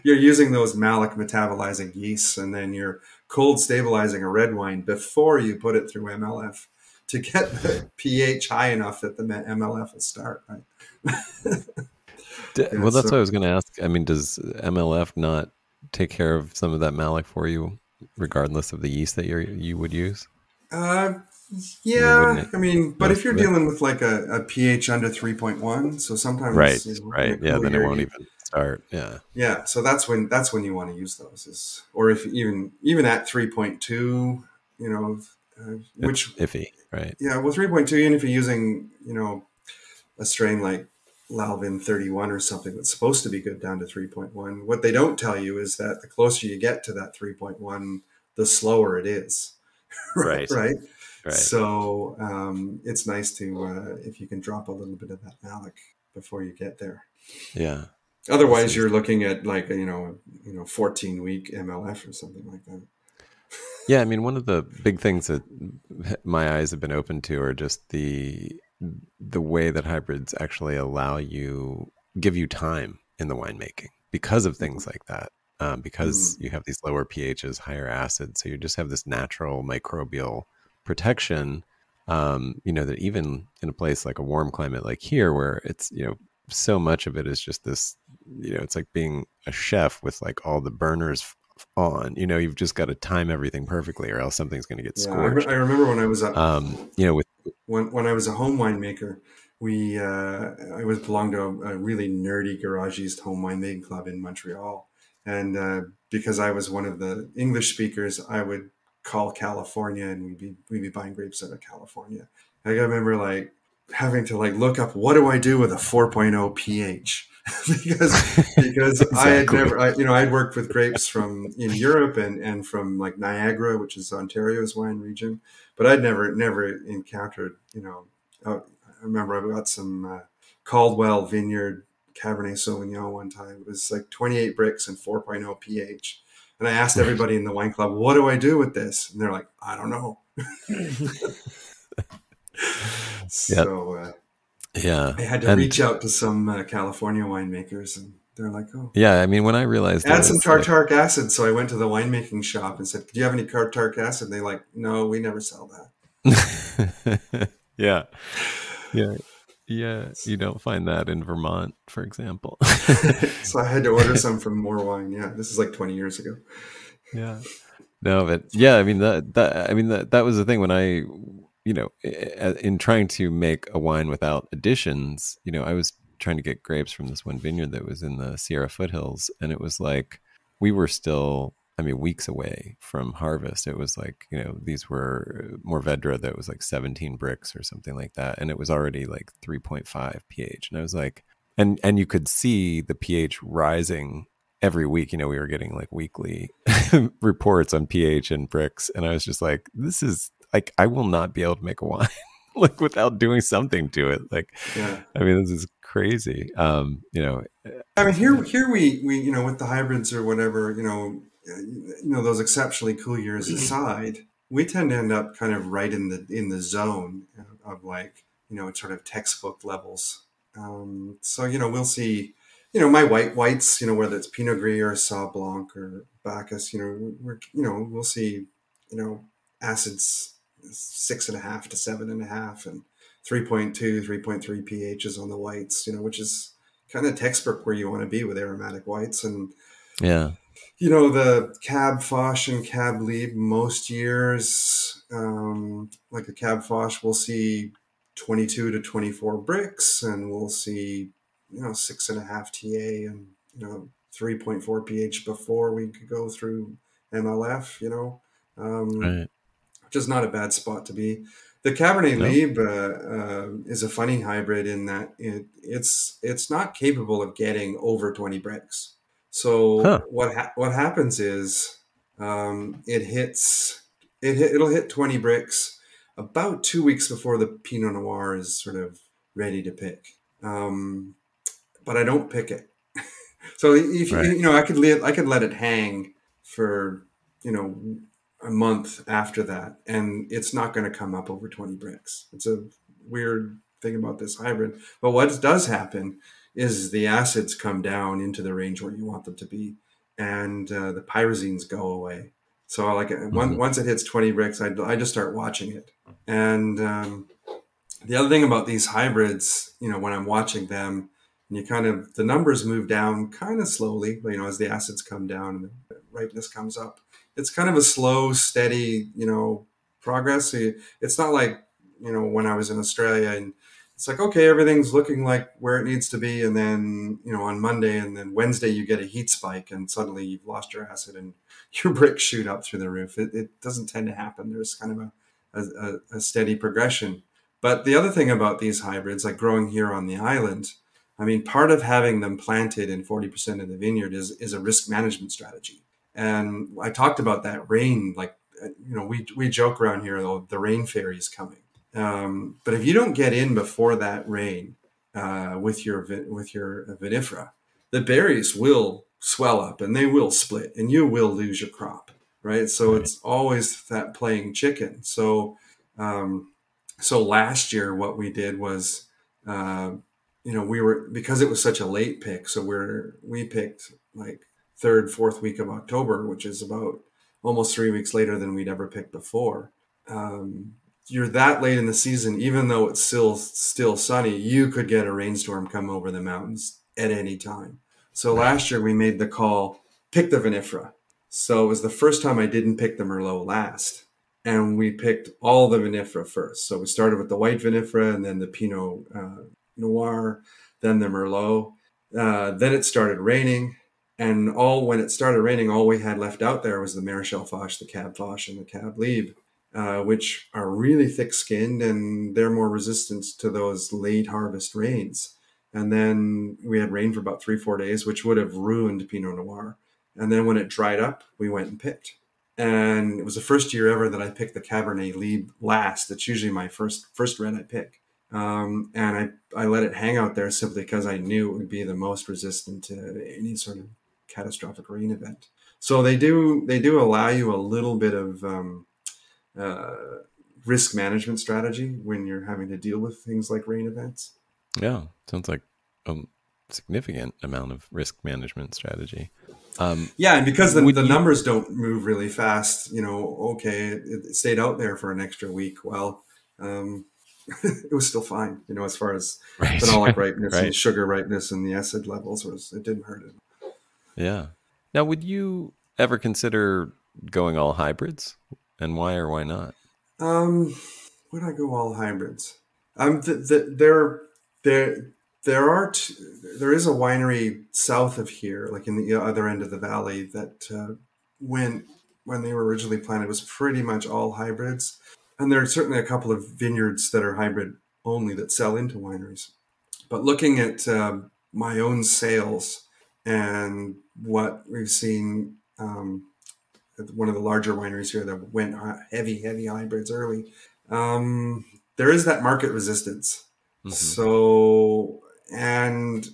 you're using those malic metabolizing yeasts, and then you're cold stabilizing a red wine before you put it through MLF to get the pH high enough that the MLF will start, right? Yeah, Well, that's so what I was going to ask. I mean, does MLF not take care of some of that malic for you, regardless of the yeast that you would use? Uh, I mean, wouldn't yeah, it I mean, but if most you're of it? dealing with like a pH under 3.1, so Right, sometimes, in right. a Yeah, cool then it year, won't even start. Yeah, yeah, so that's when you want to use those is, or if even at 3.2, it's which, iffy, right? yeah, well, 3.2, even if you're using, a strain like Lalvin 31 or something that's supposed to be good down to 3.1. What they don't tell you is that the closer you get to that 3.1, the slower it is. Right, Right. right. So it's nice to, if you can drop a little bit of that malic before you get there. Yeah. This Otherwise, is you're looking at like 14-week MLF or something like that. Yeah, I mean, one of the big things that my eyes have been open to are just the way that hybrids actually give you time in the winemaking because of things like that. Because Mm. you have these lower pHs, higher acids, so you just have this natural microbial protection. That even in a place like a warm climate like here, where it's so much of it is just this, it's like being a chef with like all the burners on. You've just got to time everything perfectly, or else something's going to get Yeah, I scorched. remember when I was a With when I was a home winemaker. I was belonged to a really nerdy garagist home winemaking club in Montreal, and because I was one of the English speakers, I would call California, and we'd be buying grapes out of California. I remember like having to like look up what do I do with a 4.0 pH because I had exactly, never I'd worked with grapes from in Europe and from like Niagara, which is Ontario's wine region, but I'd never encountered, I remember I got some Caldwell Vineyard Cabernet Sauvignon one time. It was like 28 bricks and 4.0 pH. And I asked everybody in the wine club, what do I do with this? And they're like, I don't know. yep, So yeah, I had to and reach out to some California winemakers, and they're like, oh, yeah. I mean, when I realized it add some was like, tartaric acid. So I went to the winemaking shop and said, do you have any tartaric acid? And they're like, no, we never sell that. yeah, yeah, yeah. You don't find that in Vermont, for example. So I had to order some from More Wine. Yeah, this is like 20 years ago. Yeah. No, but yeah, I mean that was the thing when in trying to make a wine without additions, I was trying to get grapes from this one vineyard that was in the Sierra foothills, and it was like we were still, I mean, weeks away from harvest. It was like, these were Mourvedre that was like 17 bricks or something like that, and it was already like 3.5 pH, and I was like, and you could see the pH rising every week. We were getting like weekly reports on pH and bricks, and I was just like, this is like, I will not be able to make a wine like without doing something to it. Like, Yeah. I mean, this is crazy. I mean, here we with the hybrids or whatever, those exceptionally cool years aside, we tend to end up kind of right in the zone of like sort of textbook levels. So we'll see, my whites, whether it's Pinot Gris or Sauv Blanc or Bacchus, we'll see, you know acids 6.5 to 7.5 and 3.2, 3.3 pHs on the whites, which is kind of textbook where you want to be with aromatic whites. And yeah, the Cab Foch and Cab Lieb most years, like a Cab Foch, we'll see 22 to 24 bricks, and we'll see 6.5 TA and 3.4 pH before we could go through MLF. right. Which is not a bad spot to be. The Cabernet No, Lieb is a funny hybrid in that it's not capable of getting over 20 bricks. So huh? what happens is it'll hit 20 bricks about 2 weeks before the Pinot Noir is sort of ready to pick. But I don't pick it. So if Right. I could let it hang for a month after that, and it's not going to come up over 20 bricks. It's a weird thing about this hybrid. But what does happen is the acids come down into the range where you want them to be, and the pyrazines go away. So like Hmm. once it hits 20 bricks, I just start watching it. And the other thing about these hybrids, when I'm watching them, and the numbers move down kind of slowly, as the acids come down and the ripeness comes up. It's kind of a slow, steady, progress. So it's not like, when I was in Australia and it's like, okay, everything's looking like where it needs to be. And then, on Monday and then Wednesday, you get a heat spike and suddenly you've lost your acid and your bricks shoot up through the roof. It doesn't tend to happen. There's kind of a steady progression. But the other thing about these hybrids, like growing here on the island, I mean, part of having them planted in 40% of the vineyard is a risk management strategy. And I talked about that rain, like, we joke around here, though, the rain fairy's coming. But if you don't get in before that rain with your vinifera, the berries will swell up and they will split and you will lose your crop, right? So it's always that playing chicken. So so last year what we did was, because it was such a late pick, so we picked like third, fourth week of October, which is about almost 3 weeks later than we'd ever picked before. You're that late in the season, even though it's still sunny, you could get a rainstorm come over the mountains at any time. So last year we made the call, pick the vinifera. So it was the first time I didn't pick the Merlot last. And we picked all the vinifera first. So we started with the white vinifera and then the Pinot Noir, then the Merlot. Then it started raining. And when it started raining, all we had left out there was the Marichal Foch, the Cab Foch, and the Cab Libre, which are really thick-skinned and they're more resistant to those late harvest rains. And then we had rain for about 3-4 days, which would have ruined Pinot Noir. And then when it dried up, we went and picked. And it was the first year ever that I picked the Cabernet Libre last. It's usually my first red I pick. And I let it hang out there simply because I knew it would be the most resistant to any sort of catastrophic rain event. So they do allow you a little bit of risk management strategy when you're having to deal with things like rain events. Yeah, sounds like a significant amount of risk management strategy. And because the numbers don't move really fast, it stayed out there for an extra week. Well, it was still fine, as far as phenolic ripeness and sugar ripeness and the acid levels, it didn't hurt it. Yeah. Now, would you ever consider going all hybrids, and why or why not? Would I go all hybrids? There is a winery south of here, like in the other end of the valley, that when they were originally planted was pretty much all hybrids. And there are certainly a couple of vineyards that are hybrid only that sell into wineries. But looking at my own sales and what we've seen at one of the larger wineries here that went heavy hybrids early, there is that market resistance. Mm-hmm. So, and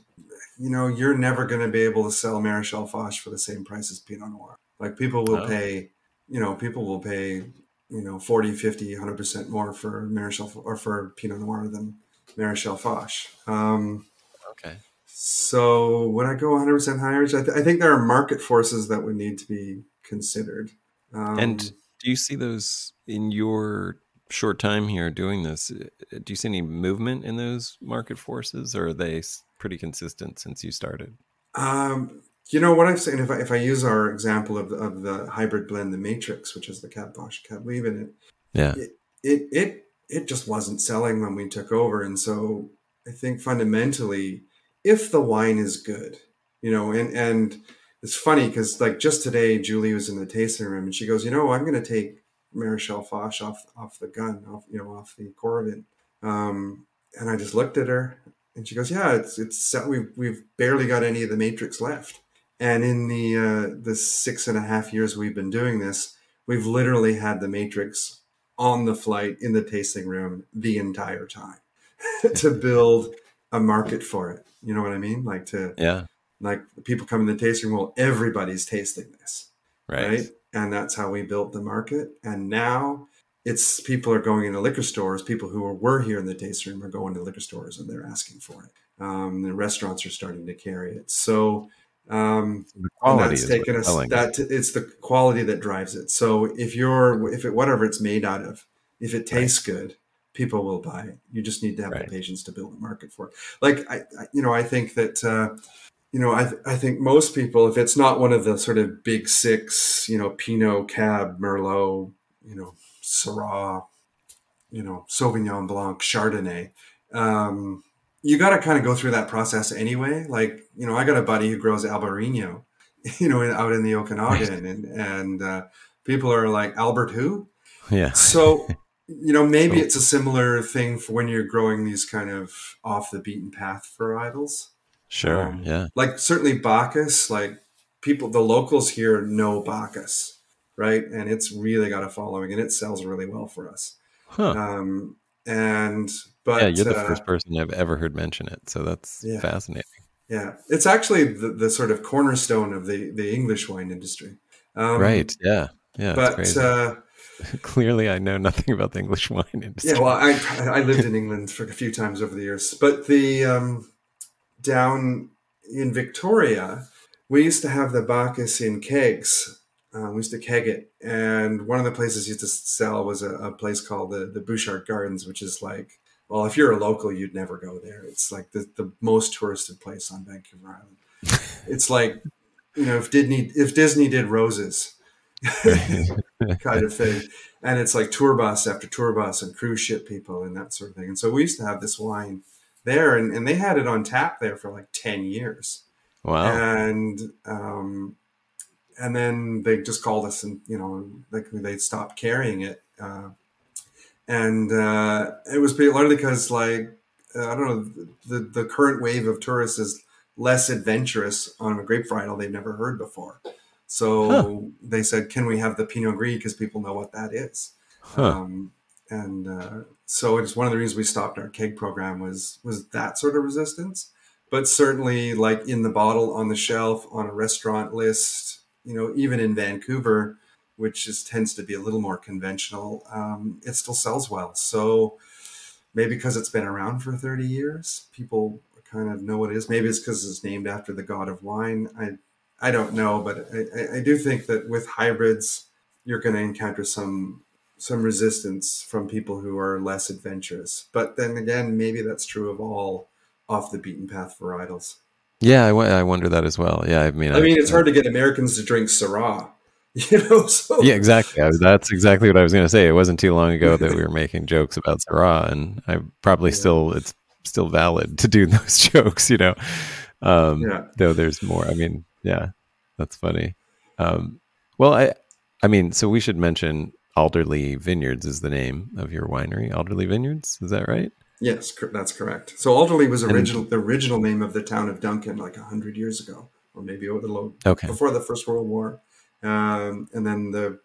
you're never going to be able to sell Marichal Foch for the same price as Pinot Noir. Like people will pay 40, 50, 100% more for Marichal or for Pinot Noir than Marichal Foch. Okay. So would I go 100% hybrids? I think there are market forces that would need to be considered. And do you see those in your short time here doing this? Do you see any movement in those market forces, or are they pretty consistent since you started? What I'm saying, if I use our example of the hybrid blend, the Matrix, which is the Cab Foch, Cab Libre in it, it just wasn't selling when we took over. And so I think fundamentally, if the wine is good, and it's funny because like just today, Julie was in the tasting room and she goes, I'm going to take Marichal Foch off the gun, off the Coravin. And I just looked at her and she goes, yeah, it's we've barely got any of the Matrix left. And in the 6.5 years we've been doing this, we've literally had the Matrix on the flight in the tasting room the entire time to build a market for it. You know what I mean? Like people come in the tasting room, well, everybody's tasting this, right? And that's how we built the market. And now it's people are going into liquor stores. People who were here in the tasting room are going to liquor stores and they're asking for it. The restaurants are starting to carry it. So the quality that's taken us. It's the quality that drives it. So whatever it's made out of, if it tastes good, people will buy it. You just need to have the patience to build a market for it. Like I think that. I think most people, if it's not one of the sort of big six, Pinot, Cab, Merlot, Syrah, Sauvignon Blanc, Chardonnay. You got to kind of go through that process anyway. Like, I got a buddy who grows Albarino, out in the Right. Okanagan, and people are like, Albert who? Yeah. So, maybe So it's a similar thing for when you're growing these kind of off the beaten path varietals. sure. Yeah. Like certainly Bacchus, like the locals here know Bacchus, right? And it's really got a following and it sells really well for us. Huh. Um, and, Yeah, but, you're the first person I've ever heard mention it, so that's yeah, fascinating. yeah, it's actually the sort of cornerstone of the English wine industry. Right. Um, Yeah. Yeah, it's but, crazy. Clearly, I know nothing about the English wine yeah, well, industry. I lived in England for a few times over the years, but down in Victoria, we used to have the Bacchus in kegs. We used to keg it, and one of the places used to sell was a place called the Bouchard Gardens, which is like, well, if you're a local, you'd never go there. It's like the most touristed place on Vancouver Island. It's like, if Disney did roses, Right. kind of thing, and it's like tour bus after tour bus and cruise ship people and that sort of thing. And so we used to have this wine there, and they had it on tap there for like 10 years, Wow. and then they just called us, and like they stopped carrying it, and it was largely because, like, I don't know, the current wave of tourists is less adventurous on a grape varietal they've never heard before. Huh. So they said, can we have the Pinot Gris, because people know what that is. Huh. And so it's one of the reasons we stopped our keg program was that sort of resistance. But certainly, like in the bottle, on the shelf, on a restaurant list, even in Vancouver, which tends to be a little more conventional, it still sells well. So maybe because it's been around for 30 years, people kind of know what it is. Maybe it's because it's named after the god of wine. I don't know, but I do think that with hybrids, you're going to encounter some resistance from people who are less adventurous. But then again, maybe that's true of all off the beaten path varietals. Yeah, I wonder that as well. Yeah, I mean, I mean, it's hard to get Americans to drink Syrah, yeah, So exactly. That's exactly what I was going to say. It wasn't too long ago that we were making jokes about Syrah, and I probably yeah, it's still valid to do those jokes. yeah. Though there's more. I mean, yeah, that's funny. Well, I mean, so we should mention Alderley Vineyards is the name of your winery. Alderley Vineyards, is that right? Yes, that's correct. So Alderley was And the original name of the town of Duncan, like 100 years ago, or maybe a little okay, before the First World War. And then the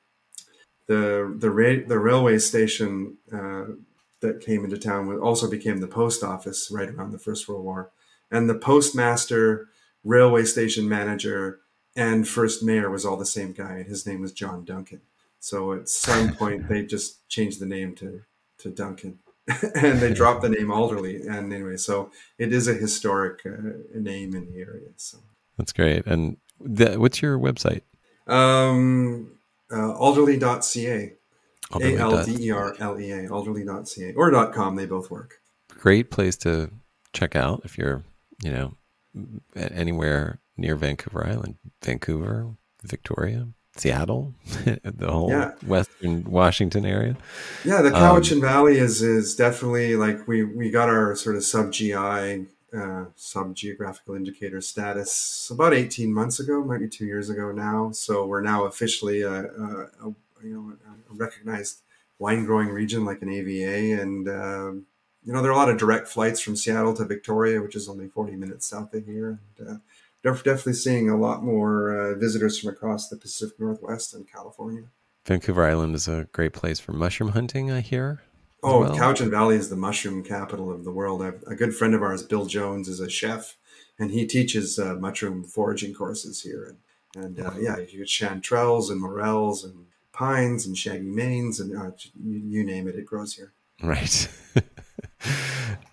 railway station that came into town also became the post office right around the First World War. And the postmaster, railway station manager, and first mayor was all the same guy. His name was John Duncan. So at some point, they just changed the name to Duncan. And they dropped the name Alderley. And anyway, so it is a historic name in the area. So that's great. And what's your website? Alderley.ca, Alderley. Alderlea, alderley.ca, or .com. They both work. Great place to check out if you're, anywhere near Vancouver Island, Vancouver, Victoria, Seattle, the whole Yeah. Western Washington area. Yeah, the Um, Cowichan Valley is definitely, like, we got our sort of sub GI, sub geographical indicator status about 18 months ago, might be 2 years ago now. So we're now officially a recognized wine growing region, like an AVA, and there are a lot of direct flights from Seattle to Victoria, which is only 40 minutes south of here. And definitely seeing a lot more visitors from across the Pacific Northwest and California. Vancouver Island is a great place for mushroom hunting, I hear, as Oh, well. Cowichan Valley is the mushroom capital of the world. A good friend of ours, Bill Jones, is a chef, and he teaches mushroom foraging courses here. And yeah, you get chanterelles and morels and pines and shaggy manes, and you name it, it grows here. Right.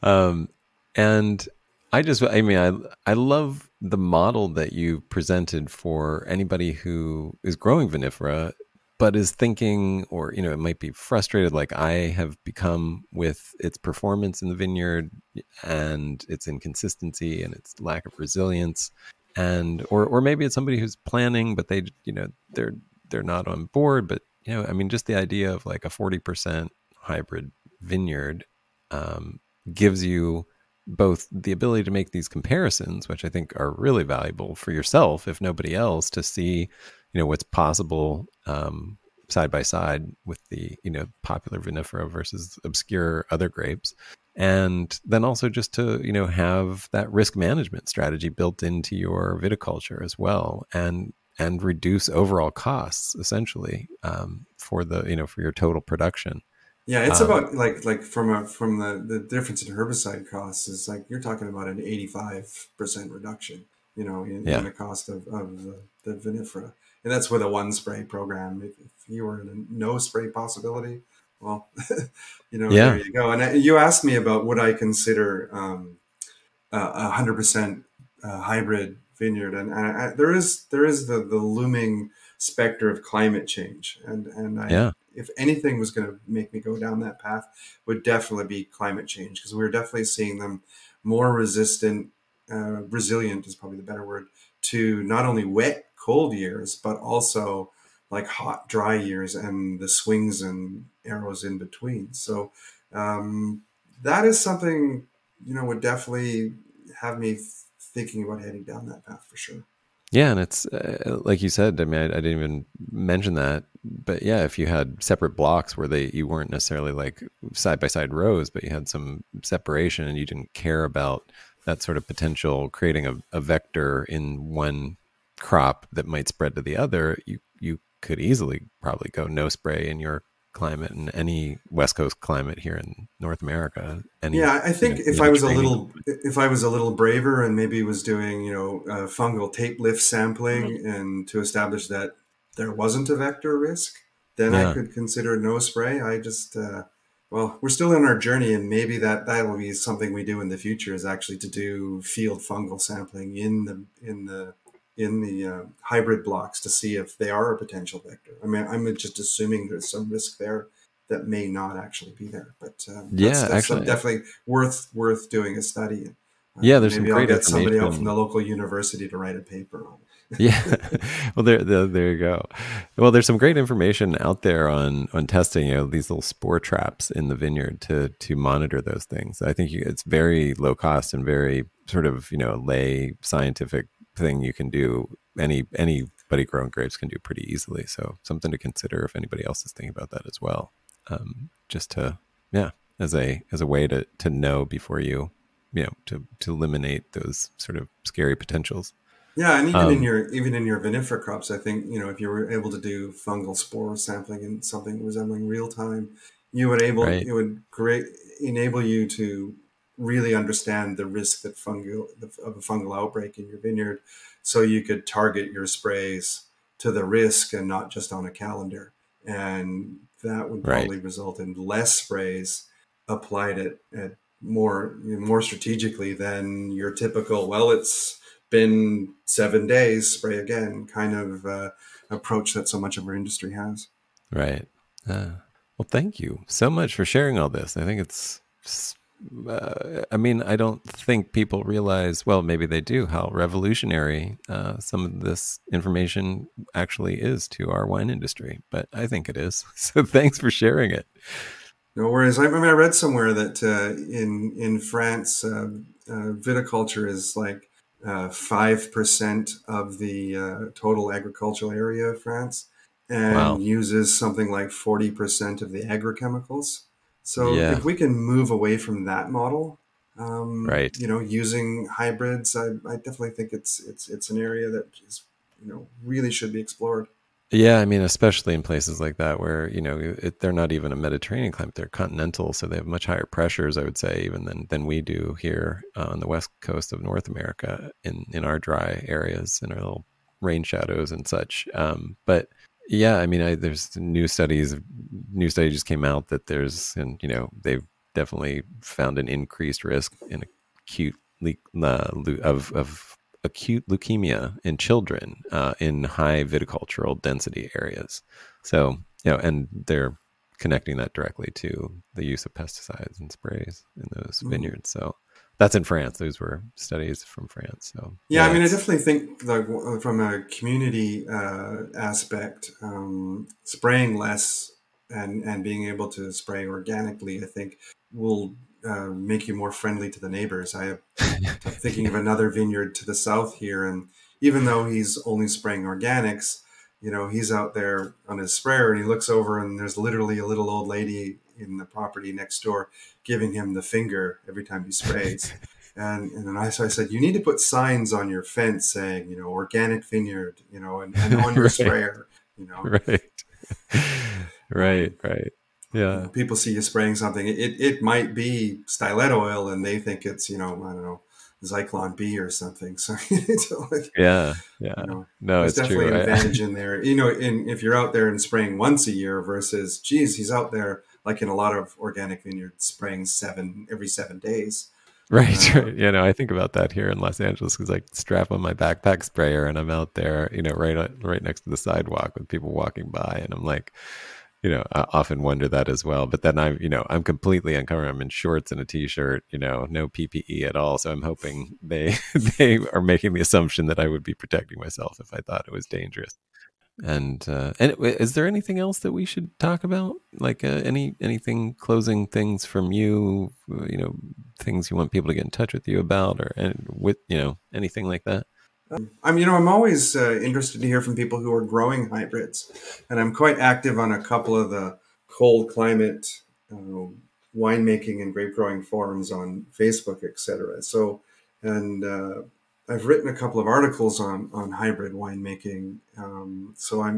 um, and I mean, I love the model that you presented for anybody who is growing vinifera, but is thinking, or, it might be frustrated like I have become with its performance in the vineyard and its inconsistency and its lack of resilience. Or maybe it's somebody who's planning, but they're not on board, but I mean, just the idea of like a 40% hybrid vineyard gives you both the ability to make these comparisons, which I think are really valuable for yourself, if nobody else, to see, what's possible side by side with the, popular vinifera versus obscure other grapes. And then also just to, have that risk management strategy built into your viticulture as well. And reduce overall costs essentially for the, for your total production. Yeah, it's about like from the difference in herbicide costs is like you're talking about an 85% reduction, in Yeah. the cost of the vinifera. And that's with a one spray program. If you were in a no spray possibility, well, there Yeah. you go. And you asked me about would I consider 100% hybrid vineyard, and there is the looming specter of climate change, and Yeah. if anything was going to make me go down that path, would definitely be climate change, because we're definitely seeing them more resilient is probably the better word, to not only wet cold years but also like hot dry years and the swings and arrows in between. So um, that is something would definitely have me thinking about heading down that path for sure. Yeah. And it's like you said, I mean, I didn't even mention that, but yeah, if you had separate blocks where you weren't necessarily like side by side rows, but you had some separation and you didn't care about that sort of potential creating a vector in one crop that might spread to the other, you could easily probably go no spray in your climate and any West Coast climate here in North America. Any, Yeah, I think Mediterranean. if I was a little braver and maybe was doing fungal tape lift Mhm. sampling and to establish that there wasn't a vector risk, then I Yeah. could consider no spray. I just well, we're still in our journey, and maybe that will be something we do in the future, is actually to do field fungal sampling in the hybrid blocks to see if they are a potential vector. I mean, I'm just assuming there's some risk there that may not actually be there, but that's Yeah, actually, definitely worth doing a study. yeah, there's some Maybe I'll great get somebody out from the information. local university to write a paper on Yeah. Well, there you go. Well, there's some great information out there on testing, these little spore traps in the vineyard to monitor those things. I think it's very low cost and very sort of, lay scientific thing you can do. Anybody growing grapes can do pretty easily. So something to consider if anybody else is thinking about that as well. Just to, yeah, as a way to know before to eliminate those sort of scary potentials. Yeah, and Um, even in your vinifera crops, I think if you were able to do fungal spore sampling in something resembling real time, right. it would great enable you to really understand the risk of a fungal outbreak in your vineyard, so you could target your sprays to the risk and not just on a calendar, and that would Right. probably result in less sprays applied at more strategically than your typical, well, it's been 7 days, spray again kind of approach that so much of our industry has. Right. Well, thank you so much for sharing all this. I think I mean, I don't think people realize, well, maybe they do, how revolutionary some of this information actually is to our wine industry, but I think it is. So thanks for sharing it. No worries. I mean, I read somewhere that in France, viticulture is like 5% of the total agricultural area of France, and Wow. uses something like 40% of the agrochemicals. So Yeah. if we can move away from that model, Right. using hybrids, I definitely think it's an area that is really should be explored. Yeah, I mean, especially in places like that where they're not even a Mediterranean climate; they're continental, so they have much higher pressures, I would say, even than we do here on the west coast of North America in our dry areas, in our little rain shadows and such. But yeah, I mean, there's new study just came out that and they've definitely found an increased risk in acute of acute leukemia in children in high viticultural density areas. So, and they're connecting that directly to the use of pesticides and sprays in those Mm. vineyards. So, That's in France. Those were studies from France. So Yeah, I mean, I definitely think like from a community aspect, spraying less and being able to spray organically, I think will make you more friendly to the neighbors. I'm thinking of another vineyard to the south here, and even though he's only spraying organics, he's out there on his sprayer and he looks over and there's literally a little old lady in the property next door giving him the finger every time he sprays. And then so I said, you need to put signs on your fence saying, organic vineyard, and on your Right. sprayer, Right. Right. Yeah. People see you spraying something. It might be stylet oil and they think it's, I don't know, Zyklon B or something. So, Yeah. No, there's it's definitely true. an advantage in there, if you're out there and spraying once a year versus, geez, he's out there like in a lot of organic vineyards spraying every 7 days. Right. I think about that here in Los Angeles because I strap on my backpack sprayer and I'm out there, right next to the sidewalk with people walking by, and I'm like, I often wonder that as well. But then I'm completely uncovered. I'm in shorts and a t-shirt, no PPE at all. So I'm hoping they are making the assumption that I would be protecting myself if I thought it was dangerous. And is there anything else that we should talk about? Like anything, closing things from you, things you want people to get in touch with you about, or anything like that? I'm always interested to hear from people who are growing hybrids, and I'm quite active on a couple of the cold climate winemaking and grape growing forums on Facebook, etc. So, and I've written a couple of articles on hybrid winemaking.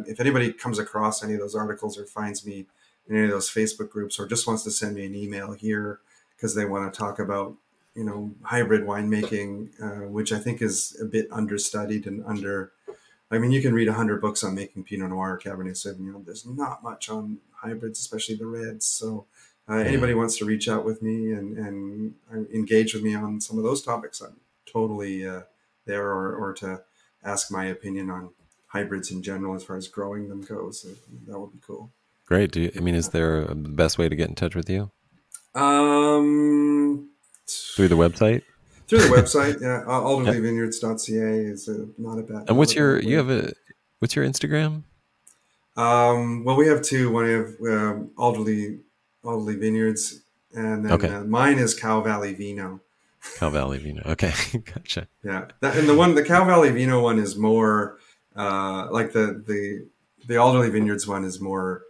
If anybody comes across any of those articles or finds me in any of those Facebook groups or just wants to send me an email here because they want to talk about hybrid winemaking, which I think is a bit understudied and you can read 100 books on making Pinot Noir, Cabernet Sauvignon. There's not much on hybrids, especially the reds. So anybody wants to reach out with me and engage with me on some of those topics, I'm totally there, or to ask my opinion on hybrids in general as far as growing them goes. That would be cool. Great. Is there a best way to get in touch with you? Through the website? Through the website, yeah. Alderleyvineyards.ca is not a bad. And what's your Instagram? Well, we have two. One, we have Alderley Vineyards, and then mine is Cow Valley Vino. Cow Valley Vino. Okay, gotcha. Yeah, the Cow Valley Vino one is more like the Alderley Vineyards one is more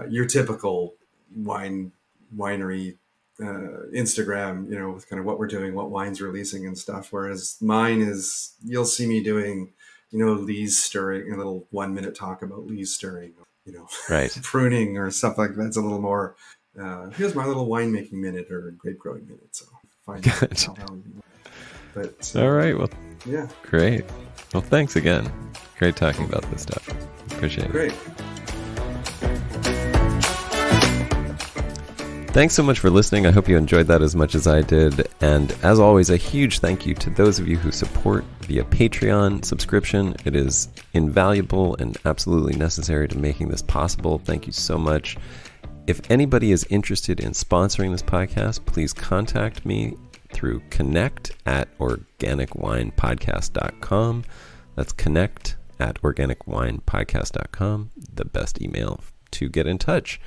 your typical winery Instagram, with kind of what we're doing, what wine's releasing and stuff. Whereas mine is, you'll see me doing, lees stirring, a little 1 minute talk about lees stirring, right, pruning or stuff like that. It's a little more. Here's my little winemaking minute or grape growing minute. So find out. But all right, well, yeah, great. Well, thanks again. Great talking about this stuff. Appreciate it. Great. Thanks so much for listening. I hope you enjoyed that as much as I did. And as always, a huge thank you to those of you who support via Patreon subscription. It is invaluable and absolutely necessary to making this possible. Thank you so much. If anybody is interested in sponsoring this podcast, please contact me through connect@organicwinepodcast.com. That's connect@organicwinepodcast.com, the best email to get in touch.